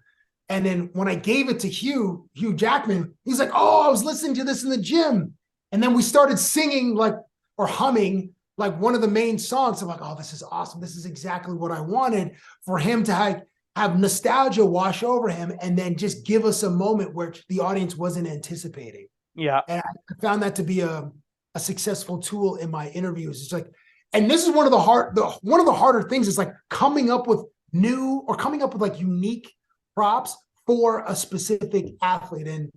S4: And then when I gave it to Hugh Jackman, he's like, oh, I was listening to this in the gym. And then we started singing or humming like one of the main songs. I'm like, oh, this is awesome. This is exactly what I wanted, for him to have nostalgia wash over him and then just give us a moment where the audience wasn't anticipating. Yeah. And I found that to be a successful tool in my interviews. It's like, and this is one of the harder things is like coming up with like unique props for a specific athlete. And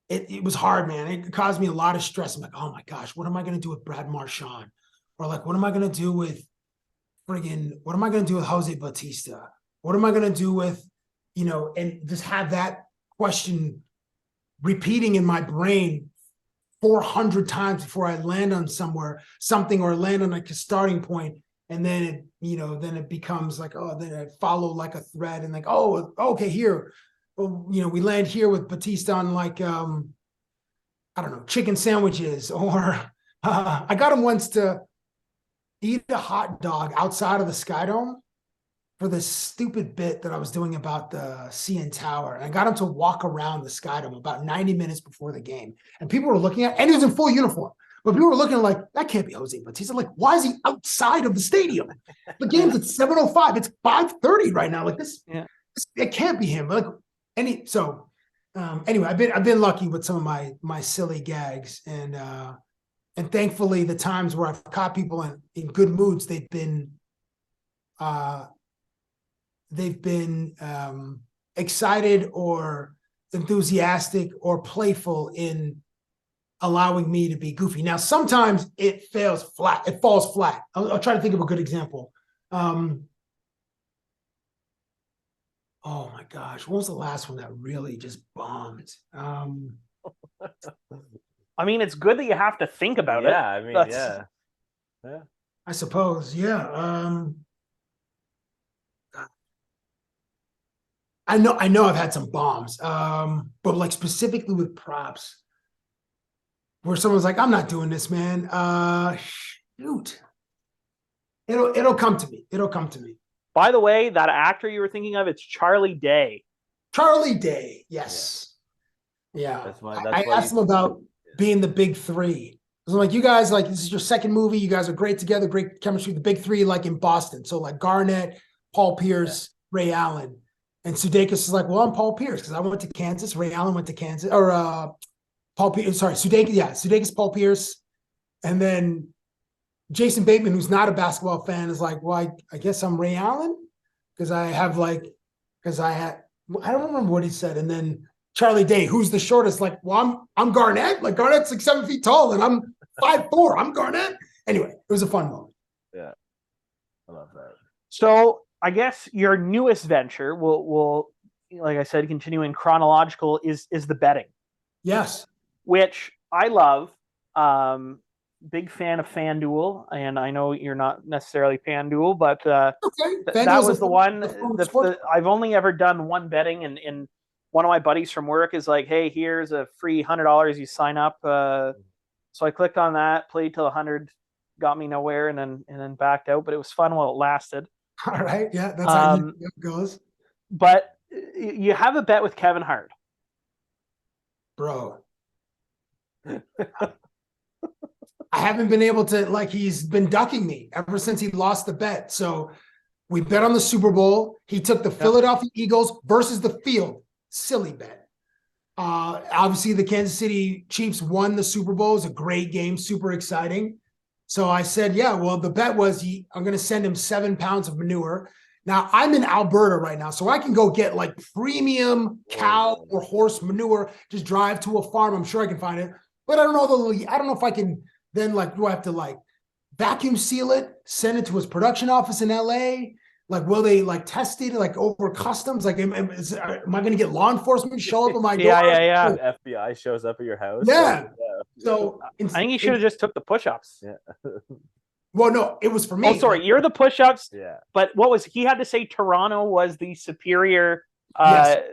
S4: it was hard, man. It caused me a lot of stress. I'm like, oh my gosh, what am I going to do with Brad Marchand? Or like, what am I going to do with Jose Bautista? What am I going to do with, and just have that question repeating in my brain 400 times before I land on something or land on like a starting point. And then it becomes like, oh, then I follow like a thread and like, oh, okay, here. Well, we land here with Batista on like, I don't know, chicken sandwiches, or I got him once to eat a hot dog outside of the Sky Dome. for this stupid bit that I was doing about the CN Tower. And I got him to walk around the Skydome about 90 minutes before the game. And people were looking at, and he was in full uniform. But people were looking like, that can't be Jose Bautista. Like, why is he outside of the stadium? The game's at 7:05. It's 5:30 right now. Like this, it can't be him. Like anyway, I've been lucky with some of my silly gags, and thankfully the times where I've caught people in good moods, they've been excited or enthusiastic or playful in allowing me to be goofy. Now, sometimes it falls flat. I'll try to think of a good example. Oh my gosh, what was the last one that really just bombed?
S3: I mean, it's good that you have to think about it.
S5: Yeah, I mean, yeah.
S4: I suppose, yeah. I know I've had some bombs, but like specifically with props, where someone's like, I'm not doing this, man. Shoot. It'll come to me. It'll come to me.
S3: By the way, that actor you were thinking of, it's Charlie Day.
S4: Charlie Day, yes. Yeah. I asked him about being the big three. I'm like, you guys, like, this is your second movie. You guys are great together, great chemistry. The big three, like in Boston. So like Garnett, Paul Pierce, Ray Allen. And Sudeikis is like, well, I'm Paul Pierce because I went to Kansas. Ray Allen went to Kansas. Or Paul Pierce, sorry, Sudeikis, Sudeikis, Paul Pierce. And then Jason Bateman, who's not a basketball fan, is like, well, I guess I'm Ray Allen because I don't remember what he said. And then Charlie Day, who's the shortest, like, well, I'm Garnett. Like Garnett's like 7 feet tall and I'm 5'4". I'm Garnett. Anyway, it was a fun moment.
S5: Yeah. I love that.
S3: So I guess your newest venture will, like I said, continuing chronological is the betting.
S4: Yes.
S3: Which I love. Big fan of FanDuel, and I know you're not necessarily FanDuel, but that was the one. I've only ever done one betting, and one of my buddies from work is like, "Hey, here's a free $100. You sign up." So I clicked on that, played till 100, got me nowhere, and then backed out. But it was fun while it lasted.
S4: All right, yeah, that's how it goes.
S3: But you have a bet with Kevin Hart,
S4: bro. I haven't been able to, like, he's been ducking me ever since he lost the bet. So we bet on the Super Bowl. He took the Philadelphia Eagles versus the field. Silly bet. Obviously, the Kansas City Chiefs won the Super Bowl. It was a great game, super exciting. So I said, yeah, well, the bet was I'm going to send him 7 pounds of manure. Now, I'm in Alberta right now, so I can go get, like, premium cow or horse manure, just drive to a farm. I'm sure I can find it. But I don't know if I can then, like, do I have to, like, vacuum seal it, send it to his production office in LA? Like, will they, like, test it, like, over customs? Like, am I going to get law enforcement show up at my door?
S3: Yeah.
S5: FBI shows up at your house.
S4: Yeah. So
S3: I think you should have just took the push-ups.
S5: Yeah.
S4: Well, no, it was for me.
S3: Oh, sorry, you're the push-ups.
S5: Yeah.
S3: But he had to say Toronto was the superior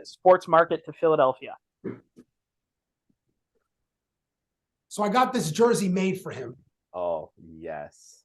S3: sports market to Philadelphia.
S4: So I got this jersey made for him.
S5: Oh, yes.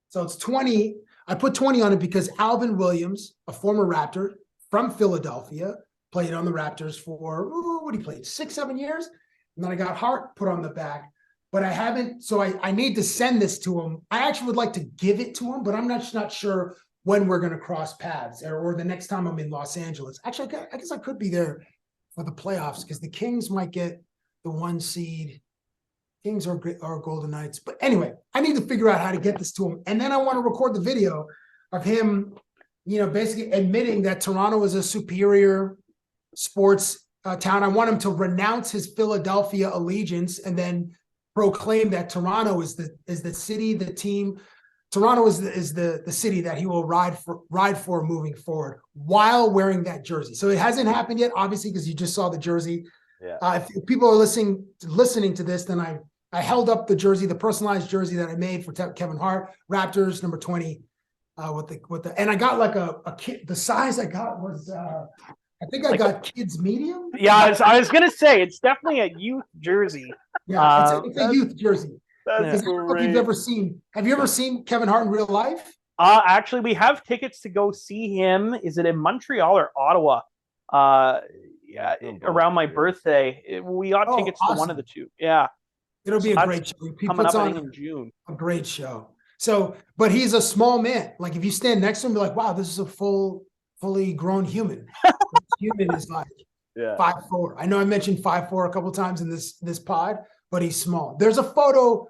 S4: So it's 20. I put 20 on it because Alvin Williams, a former Raptor from Philadelphia, played on the Raptors for, what he played, 6-7 years. And then I got Hart put on the back. But I haven't, so I need to send this to him. I actually would like to give it to him, but I'm not sure when we're going to cross paths or the next time I'm in Los Angeles. Actually, I guess I could be there for the playoffs because the Kings might get the 1 seed. Kings are Golden Knights. But anyway, I need to figure out how to get this to him. And then I want to record the video of him, basically admitting that Toronto is a superior sports town. I want him to renounce his Philadelphia allegiance and then proclaim that Toronto is the city, the team. Toronto is the city that he will ride for moving forward while wearing that jersey. So it hasn't happened yet, obviously, because you just saw the jersey.
S5: Yeah.
S4: If people are listening to this, then I held up the jersey, the personalized jersey that I made for Kevin Hart, Raptors number 20, and I got like a kid. The size I got was I think I got kids medium.
S3: Yeah, I was gonna say it's definitely a youth jersey.
S4: Yeah, it's a youth jersey.
S5: That's
S4: Have you ever seen Kevin Hart in real life?
S3: Actually, we have tickets to go see him. Is it in Montreal or Ottawa? Yeah, around my birthday. We got tickets to one of the two. Yeah.
S4: It'll be a great show. He
S3: coming
S4: puts
S3: up
S4: on
S3: in June.
S4: a great show. So, but he's a small man. Like if you stand next to him, be like, wow, this is a fully grown human. Human is like 5'4". I know I mentioned 5'4" a couple times in this pod, but he's small. There's a photo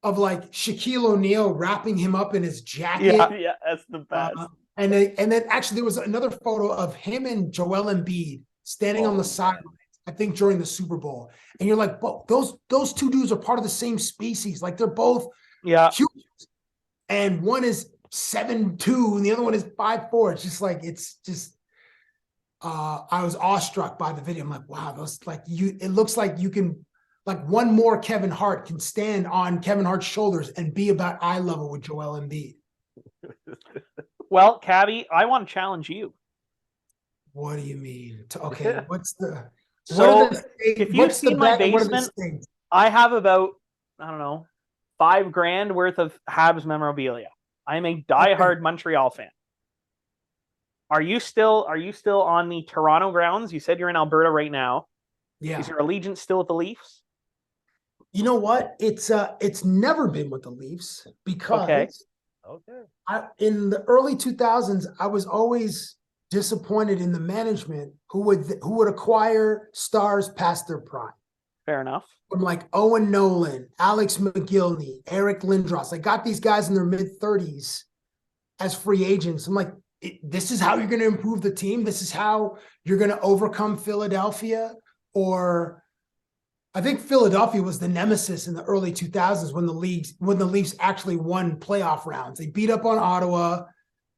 S4: of like Shaquille O'Neal wrapping him up in his jacket.
S3: Yeah, that's the best.
S4: And then actually there was another photo of him and Joel Embiid standing on the sidelines, I think during the Super Bowl. And you're like, those two dudes are part of the same species. Like they're both huge. And one is 7'2" and the other one is 5'4". It's just like, I was awestruck by the video. I'm like, wow, it looks like you can, like one more Kevin Hart can stand on Kevin Hart's shoulders and be about eye level with Joel Embiid.
S3: Well, Cabbie, I want to challenge you.
S4: What do you mean? Okay,
S3: if you've seen my basement, I have about, I don't know, $5,000 worth of Habs memorabilia. I'm a diehard Montreal fan. Are you still on the Toronto grounds? You said you're in Alberta right now.
S4: Yeah.
S3: Is your allegiance still with the Leafs?
S4: You know what? It's never been with the Leafs because in the early 2000s, I was always disappointed in the management who would acquire stars past their prime.
S3: Fair enough.
S4: From like Owen Nolan, Alex McGillney, Eric Lindros. I got these guys in their mid-30s as free agents. I'm like, this is how you're going to improve the team. This is how you're going to overcome Philadelphia. Or I think Philadelphia was the nemesis in the early 2000s when the Leafs actually won playoff rounds. They beat up on Ottawa.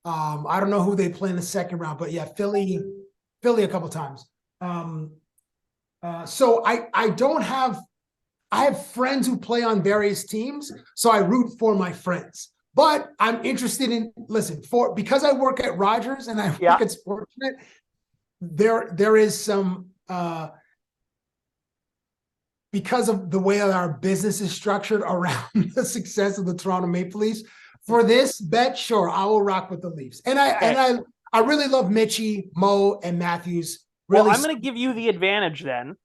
S4: I don't know who they play in the second round, but yeah, Philly a couple times. So I have friends who play on various teams, so I root for my friends. But I'm interested in because I work at Rogers and I work at Sportsnet. There is some because of the way our business is structured around the success of the Toronto Maple Leafs. For this bet, sure, I will rock with the Leafs. And I really love Mitchie, Mo, and Matthews. Really,
S3: well, I'm going to give you the advantage then.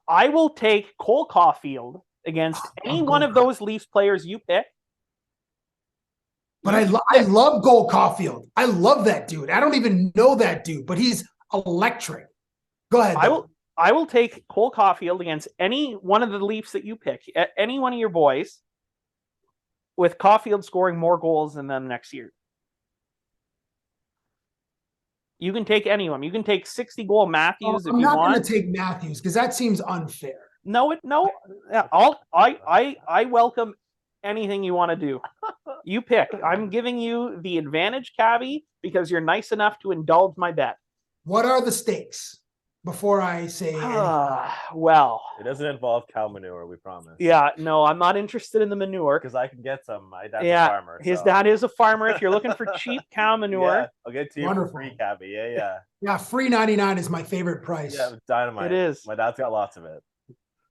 S3: I will take Cole Caulfield against any one of those Leafs players you pick.
S4: But I love Cole Caulfield. I love that dude. I don't even know that dude, but he's electric. Go ahead.
S3: I will take Cole Caulfield against any one of the Leafs that you pick, any one of your boys, with Caulfield scoring more goals than them next year. You can take anyone. You can take 60-goal Matthews if you want.
S4: I'm not going to take Matthews because that seems unfair.
S3: No. I welcome anything you want to do. You pick. I'm giving you the advantage, Cabbie, because you're nice enough to indulge my bet.
S4: What are the stakes? Before I say
S3: well,
S5: it doesn't involve cow manure, we promise.
S3: Yeah, no, I'm not interested in the manure
S5: because I can get some. My dad's a farmer.
S3: His dad is a farmer. If you're looking for cheap cow manure,
S5: I'll get to you for free, Cabbie.
S4: Yeah, free 99 is my favorite price.
S5: Yeah, dynamite.
S3: It is.
S5: My dad's got lots of it.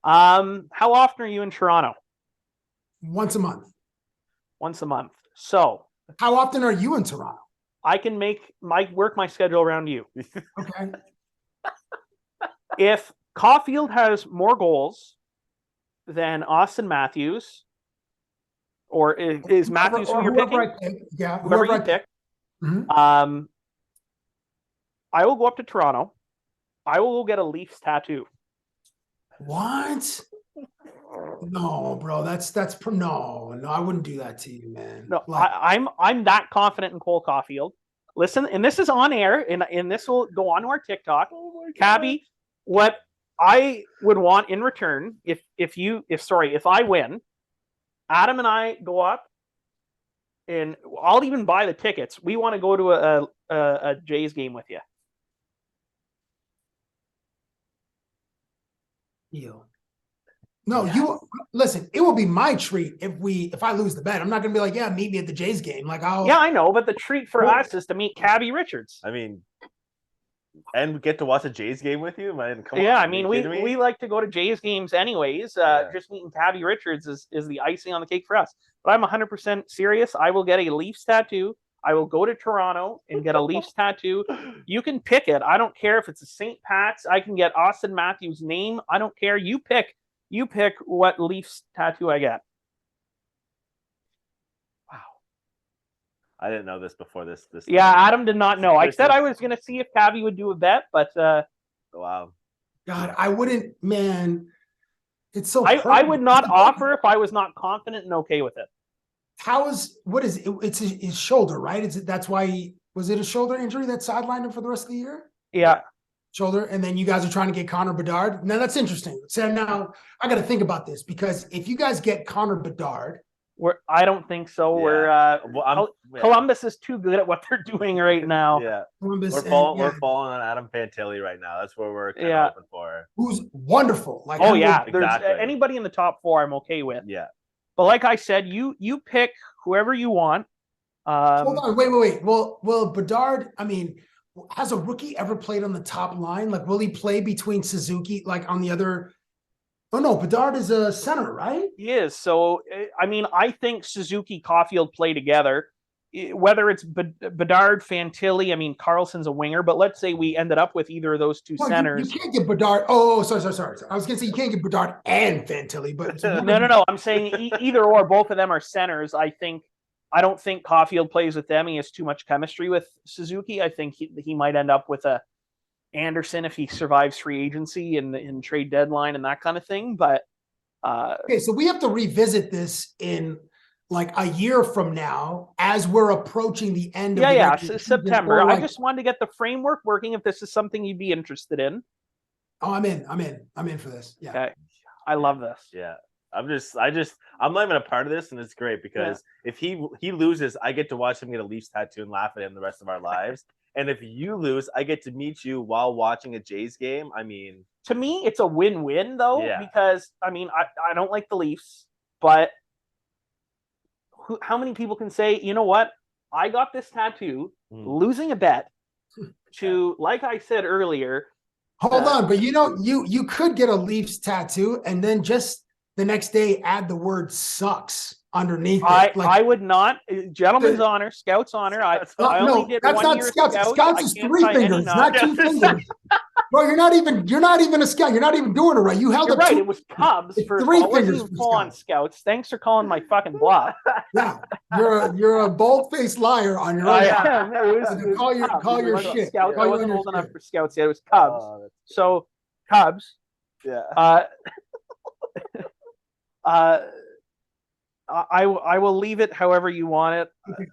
S3: How often are you in Toronto?
S4: Once a month.
S3: Once a month. So,
S4: how often are you in Toronto?
S3: I can work my schedule around you.
S4: Okay.
S3: If Caulfield has more goals than Austin Matthews, or is Matthews who you're picking? Whoever you pick.
S4: Mm-hmm.
S3: I will go up to Toronto. I will go get a Leafs tattoo.
S4: What? No, bro. No. I wouldn't do that to you, man.
S3: No, I'm that confident in Cole Caulfield. Listen, and this is on air, and this will go on to our TikTok. Cabbie, what I would want in return, if I win, Adam and I go up, and I'll even buy the tickets. We want to go to a Jays game with you.
S4: No, you listen. It will be my treat if I lose the bet. I'm not going to be like, yeah, meet me at the Jays game. Like,
S3: I know, but the treat for us is to meet Cabbie Richards.
S5: I mean, and get to watch a Jays game with you, man. Come on.
S3: Yeah, I mean, we like to go to Jays games anyways. Just meeting Cabbie Richards is the icing on the cake for us. but I'm 100% serious. I will get a Leafs tattoo. I will go to Toronto and get a Leafs tattoo. You can pick it. I don't care if it's a St. Pat's. I can get Austin Matthews' name. I don't care. You pick what Leafs tattoo I get. Wow.
S5: I didn't know this before this.
S3: Yeah, Adam did not know. I said I was going to see if Cabbie would do a bet, but
S5: wow.
S4: God, I wouldn't, man. It's so
S3: I would not offer if I was not confident and okay with it.
S4: What is it? It's his shoulder, right? That's why was it a shoulder injury that sidelined him for the rest of the year?
S3: Yeah.
S4: Shoulder. And then you guys are trying to get Connor Bedard. Now that's interesting. So now I got to think about this, because if you guys get Connor Bedard,
S3: I don't think so.
S5: Yeah.
S3: Columbus is too good at what they're doing right now.
S5: Yeah.
S4: Columbus,
S5: we're falling on Adam Fantilli right now. That's where we're kind of hoping for.
S4: Who's wonderful. Like,
S3: there's anybody in the top 4 I'm okay with.
S5: Yeah.
S3: But like I said, you pick whoever you want.
S4: Hold on, wait. Well, Bedard, I mean, has a rookie ever played on the top line? Like, will he play between Suzuki, like on the other? Oh no, Bedard is a center, right?
S3: He is. So, I mean, I think Suzuki, Caulfield play together. Whether it's Bedard, Fantilli, I mean, Carlson's a winger, but let's say we ended up with either of those two centers.
S4: You can't get Bedard. Oh, sorry. I was going to say you can't get Bedard and Fantilli, but
S3: no. I'm saying either or, both of them are centers. I don't think Caulfield plays with them. He has too much chemistry with Suzuki. I think he might end up with a Anderson if he survives free agency and trade deadline and that kind of thing. But
S4: okay, so we have to revisit this in like a year from now as we're approaching the end of
S3: September. I just wanted to get the framework working if this is something you'd be interested in.
S4: Oh, I'm in for this. Yeah.
S3: Okay. I love this.
S5: Yeah. I'm not even a part of this, and it's great because if he loses, I get to watch him get a Leafs tattoo and laugh at him the rest of our lives. And if you lose, I get to meet you while watching a Jays game. I mean,
S3: to me, it's a win-win though, because I mean, I don't like the Leafs, but how many people can say, you know what? I got this tattoo, losing a bet to, like I said earlier.
S4: Hold on, but you could get a Leafs tattoo and then just the next day add the word sucks underneath it.
S3: I would not. Gentleman's honor, Scout's honor. I only did
S4: that's
S3: 1
S4: not
S3: year
S4: Scouts. Scouts is 3 fingers, not 2 fingers. Bro, you're not even a scout. You're not even doing it right. You held up
S3: right. It was Cubs for
S4: 3 fingers.
S3: Full on Scouts. Thanks for calling my fucking bluff.
S4: Yeah, you're a bold-faced liar on your own. Call your shit.
S3: Scouts. I wasn't old enough for Scouts yet. It was Cubs. So Cubs.
S5: Yeah.
S3: I will leave it however you want it.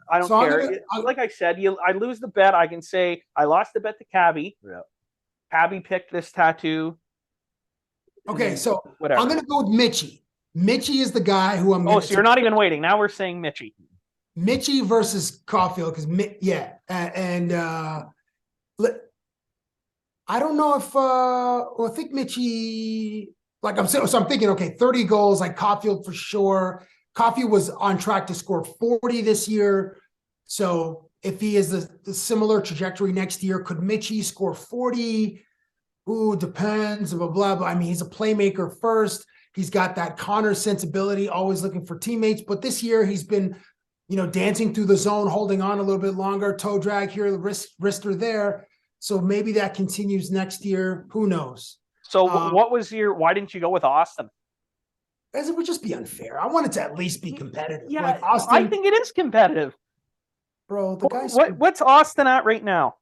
S3: I don't care. Like I said, I lose the bet. I can say I lost the bet to Cabbie.
S5: Yeah.
S3: Cabbie picked this tattoo.
S4: Okay, so
S3: whatever.
S4: I'm going to go with Mitchie. Mitchie is the guy who I'm.
S3: Oh, so you're not even waiting. Now we're saying Mitchie.
S4: Mitchie versus Caulfield, because and I don't know if I think Mitchie. Like I'm thinking, okay, 30 goals, like Caulfield for sure. Caulfield was on track to score 40 this year. So if he is the similar trajectory next year, could Mitchie score 40? Ooh, depends, blah, blah, blah. I mean, he's a playmaker first. He's got that Connor sensibility, always looking for teammates. But this year he's been, dancing through the zone, holding on a little bit longer, toe drag here, the wrister there. So maybe that continues next year. Who knows?
S3: So why didn't you go with Austin?
S4: As it would just be unfair. I wanted to at least be competitive.
S3: Yeah,
S4: like Austin,
S3: I think it is competitive.
S4: Bro, the guy's
S3: what's Austin at right now?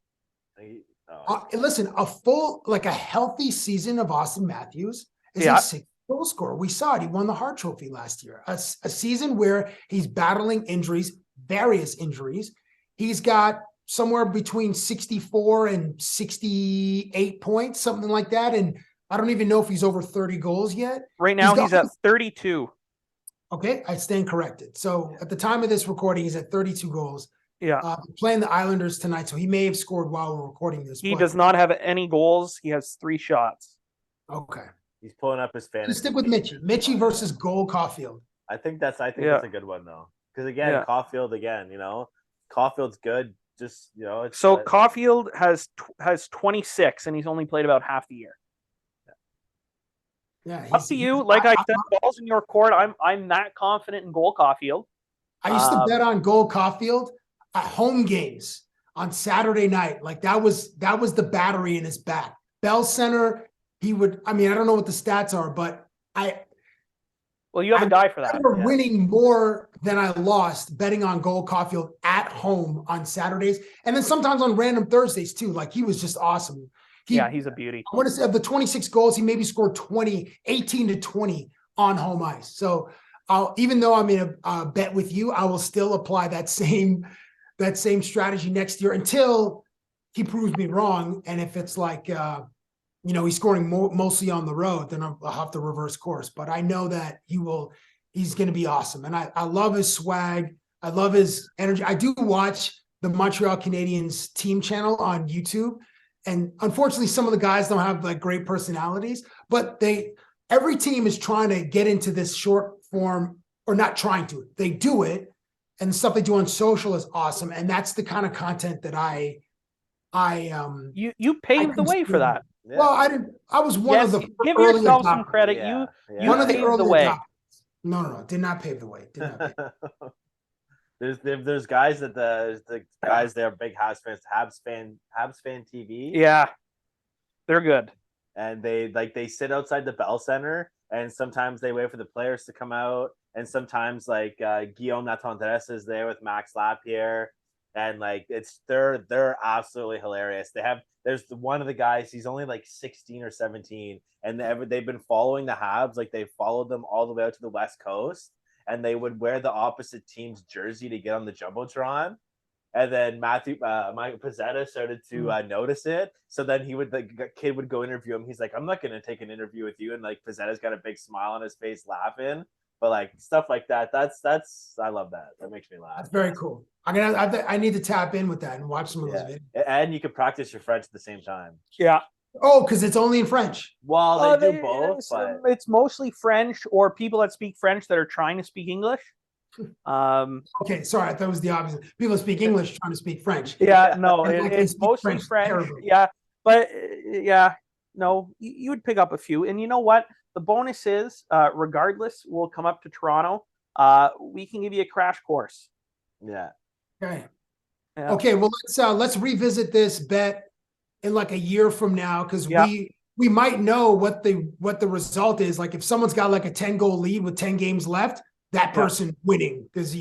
S4: Listen, a healthy season of Austin Matthews is a 6 goal scorer. We saw it. He won the Hart Trophy last year. A season where he's battling injuries, various injuries. He's got somewhere between 64 and 68 points, something like that. And I don't even know if he's over 30 goals yet.
S3: Right now he's at 32.
S4: Okay, I stand corrected. So at the time of this recording, he's at 32 goals.
S3: Yeah.
S4: Playing the Islanders tonight, so he may have scored while we're recording this.
S3: He does not have any goals. He has 3 shots.
S4: Okay.
S5: He's pulling up his fantasy.
S4: Let's stick with Mitchie. Mitchie versus Goal Caulfield.
S5: I think that's a good one though. Because again, Caulfield Caulfield's good. Just
S3: so Caulfield has 26 and he's only played about half the year.
S4: Yeah.
S3: Up to you. Like I said, balls in your court. I'm that confident in Goal Caulfield.
S4: I used to bet on Gold Caulfield at home games on Saturday night. Like that was the battery in his back. Bell Center, he would, I mean, I don't know what the stats are, but
S3: well, you have a guy for that.
S4: I remember winning more than I lost betting on Gold Caulfield at home on Saturdays. And then sometimes on random Thursdays too. Like he was just awesome.
S3: He's a beauty.
S4: I want to say of the 26 goals, he maybe scored 18 to 20 on home ice. So even though I'm in a bet with you, I will still apply that same strategy next year until he proves me wrong. And if it's like, he's scoring mostly on the road, then I'll have to reverse course. But I know that he's going to be awesome. And I love his swag. I love his energy. I do watch the Montreal Canadiens team channel on YouTube. And unfortunately, some of the guys don't have like great personalities, but every team is trying to get into this short form, or not trying to. They do it, and the stuff they do on social is awesome. And that's the kind of content that
S3: you paved the way for that.
S4: Yeah. Well, I was one of the
S3: give
S4: early
S3: yourself
S4: adopters.
S3: some credit.
S5: Yeah.
S3: You
S4: One of the
S3: paved
S4: early
S3: the way.
S4: adopters. No, did not pave the way. Did not pave the way.
S5: There's guys that the guys they're big Habs fans, Habs fan TV.
S3: Yeah, they're good.
S5: And they sit outside the Bell Center, and sometimes they wait for the players to come out, and sometimes like Guillaume Latendresse is there with Max Lapierre, and like they're absolutely hilarious. There's one of the guys, he's only like 16 or 17, and they've been following the Habs, like they followed them all the way out to the West Coast. And they would wear the opposite team's jersey to get on the Jumbotron. And then Mike Pizzetta started to notice it. So then the kid would go interview him. He's like, I'm not going to take an interview with you. And like Pizzetta's got a big smile on his face laughing. But like stuff like that, I love that. That makes me laugh.
S4: That's very cool. I need to tap in with that and watch some of those videos.
S5: And you can practice your French at the same time.
S3: Yeah.
S4: Oh, because it's only in French.
S5: Well, they do both, but
S3: it's mostly French or people that speak French that are trying to speak English.
S4: Okay, sorry, I thought it was the opposite. People speak English trying to speak French.
S3: Yeah, no, it's mostly French.
S4: Terribly.
S3: Yeah, but no, you would pick up a few. And you know what? The bonus is, regardless, we'll come up to Toronto. We can give you a crash course.
S5: Yeah.
S4: Okay.
S3: Yeah.
S4: Okay. Well, let's revisit this bet in like a year from now, because we might know what the result is. Like if someone's got like a 10-goal lead with 10 games left, that person winning, because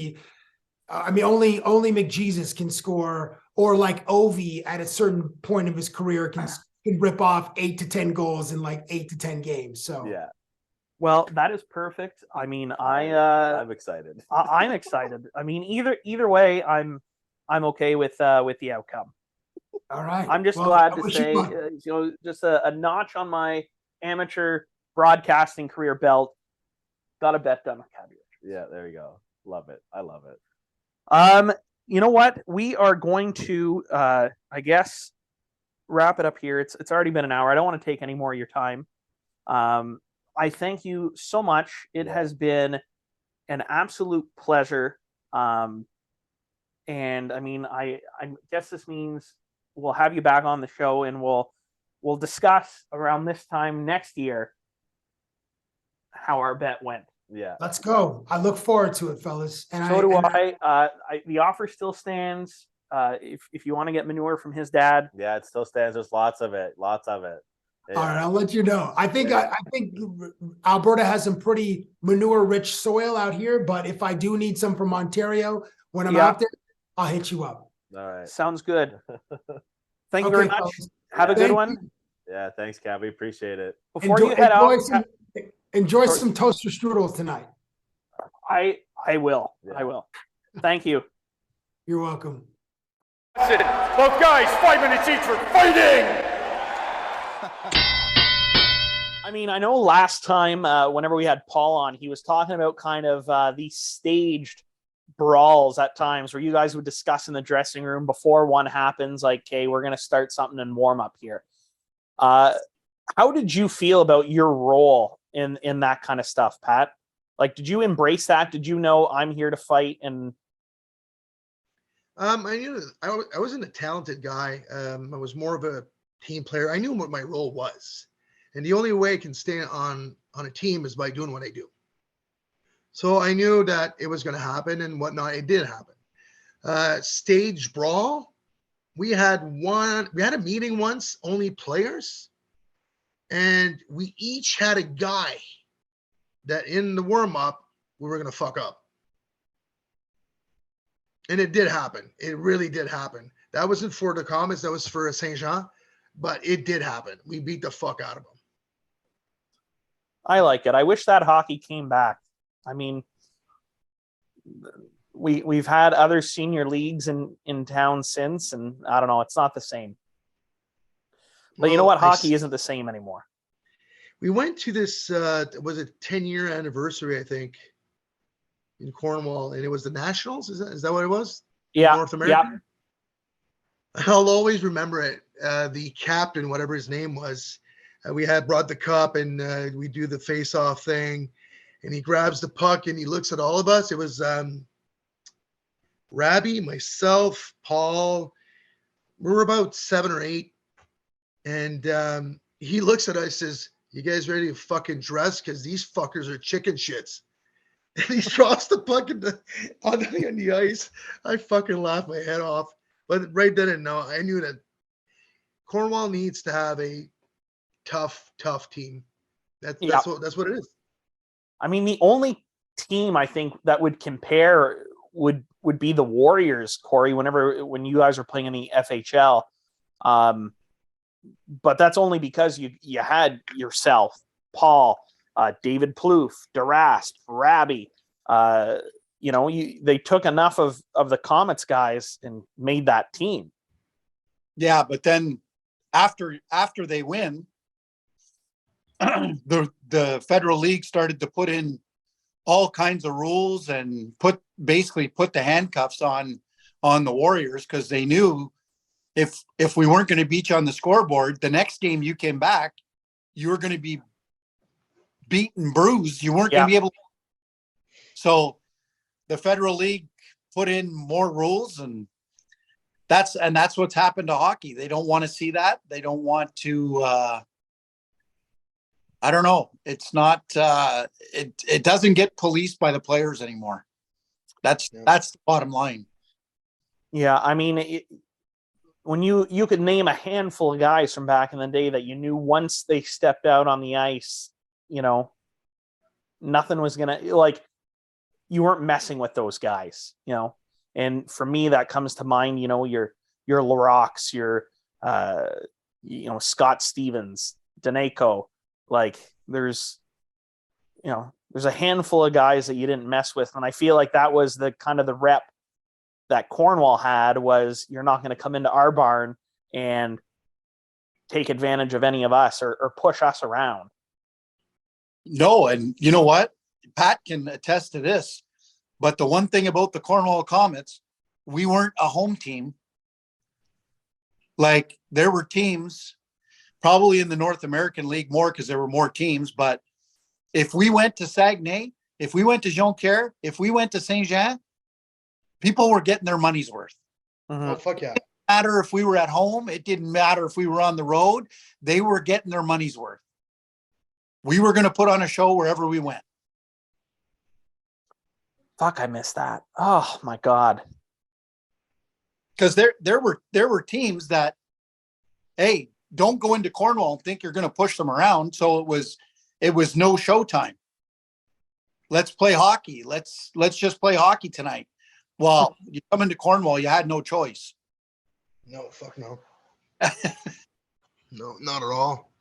S4: only McJesus can score, or like Ovi at a certain point of his career can rip off 8 to 10 goals in like 8 to 10 games. So
S5: yeah.
S3: Well, that is perfect. I mean,
S5: I'm excited.
S3: I'm excited. I mean, either way, I'm okay with the outcome.
S4: All right.
S3: I'm just glad to say, just a notch on my amateur broadcasting career belt. Got a bet done with Cabbie Richards.
S5: Yeah, there you go. Love it. I love it.
S3: You know what? We are going to, I guess, wrap it up here. It's already been an hour. I don't want to take any more of your time. I thank you so much. It has been an absolute pleasure. And I mean, I guess this means we'll have you back on the show, and we'll discuss around this time next year how our bet went.
S5: Yeah,
S4: let's go. I look forward to it, fellas. And
S3: so do I. The offer still stands. If you want to get manure from his dad,
S5: yeah, it still stands. There's lots of it. Yeah.
S4: All right, I'll let you know. I think Alberta has some pretty manure-rich soil out here, but if I do need some from Ontario when I'm out there, I'll hit you up.
S5: All right.
S3: Sounds good. Thank you very much. Fellas. Have a good one.
S5: Yeah, thanks, Cabbie. Appreciate it.
S3: Before you head out,
S4: enjoy some toaster strudels tonight.
S3: I will. Yeah. I will. Thank you.
S4: You're welcome.
S1: That's it. Both guys, 5 minutes each for fighting.
S3: I mean, I know last time, whenever we had Paul on, he was talking about kind of these staged brawls at times where you guys would discuss in the dressing room before one happens, like, hey, we're going to start something and warm up here. How did you feel about your role in that kind of stuff, Pat? Like, did you embrace that? Did you know I'm here to fight? And
S2: I knew I wasn't a talented guy. I was more of a team player. I knew what my role was, and the only way I can stand on a team is by doing what I do. So I knew that it was going to happen and whatnot. It did happen. Stage brawl. We had a meeting once, only players, and we each had a guy that in the warm up we were going to fuck up. And it did happen. It really did happen. That wasn't for the Comets. That was for Saint Jean, but it did happen. We beat the fuck out of them.
S3: I like it. I wish that hockey came back. I mean, we've had other senior leagues in town since, and I don't know, it's not the same. But you know what? Hockey isn't the same anymore.
S2: We went to this, was it 10-year anniversary, I think, in Cornwall, and it was the Nationals. Is that what it was?
S3: Yeah.
S2: North America. Yeah. I'll always remember it. The captain, whatever his name was, we had brought the cup, and we do the face-off thing, and he grabs the puck and he looks at all of us. It was Rabbi, myself, Paul. We were about 7 or 8, and he looks at us and says, "You guys ready to fucking dress? Because these fuckers are chicken shits." And he drops the puck on the ice. I fucking laughed my head off. But right then and now, I knew that Cornwall needs to have a tough team. That's what it is.
S3: I mean, the only team I think that would compare would be the Warriors, Corey, when you guys were playing in the FHL. But that's only because you had yourself, Paul, David Plouffe, Duras, Rabbi. They took enough of the Comets guys and made that team.
S6: Yeah, but then after they win, the Federal League started to put in all kinds of rules and basically put the handcuffs on the Warriors, because they knew if we weren't going to beat you on the scoreboard, the next game you came back, you were going to be beaten, bruised. You weren't going to be able to. So the Federal League put in more rules, and that's what's happened to hockey. They don't want to see that. They don't want to. I don't know. It's not. It doesn't get policed by the players anymore. That's the bottom line. Yeah,
S3: I mean, when you could name a handful of guys from back in the day that you knew once they stepped out on the ice, nothing was gonna, you weren't messing with those guys, And for me, that comes to mind, your Larocques, your Scott Stevens, Daneko. There's a handful of guys that you didn't mess with, and I feel like that was the kind of the rep that Cornwall had, was you're not going to come into our barn and take advantage of any of us or push us around.
S6: No, and you know what? Pat can attest to this, but the one thing about the Cornwall Comets, we weren't a home team. There were teams probably in the North American League more because there were more teams, but if we went to Saguenay, if we went to Jonquière, if we went to Saint Jean, people were getting their money's worth.
S2: Mm-hmm. Oh, fuck yeah.
S6: It didn't matter if we were at home. It didn't matter if we were on the road. They were getting their money's worth. We were going to put on a show wherever we went.
S3: Fuck, I missed that. Oh my God.
S6: Because there were teams that, hey, don't go into Cornwall and think you're going to push them around. So it was no showtime. Let's play hockey. Let's just play hockey tonight. Well, you come into Cornwall, you had no choice.
S2: No, fuck no. No, not at all.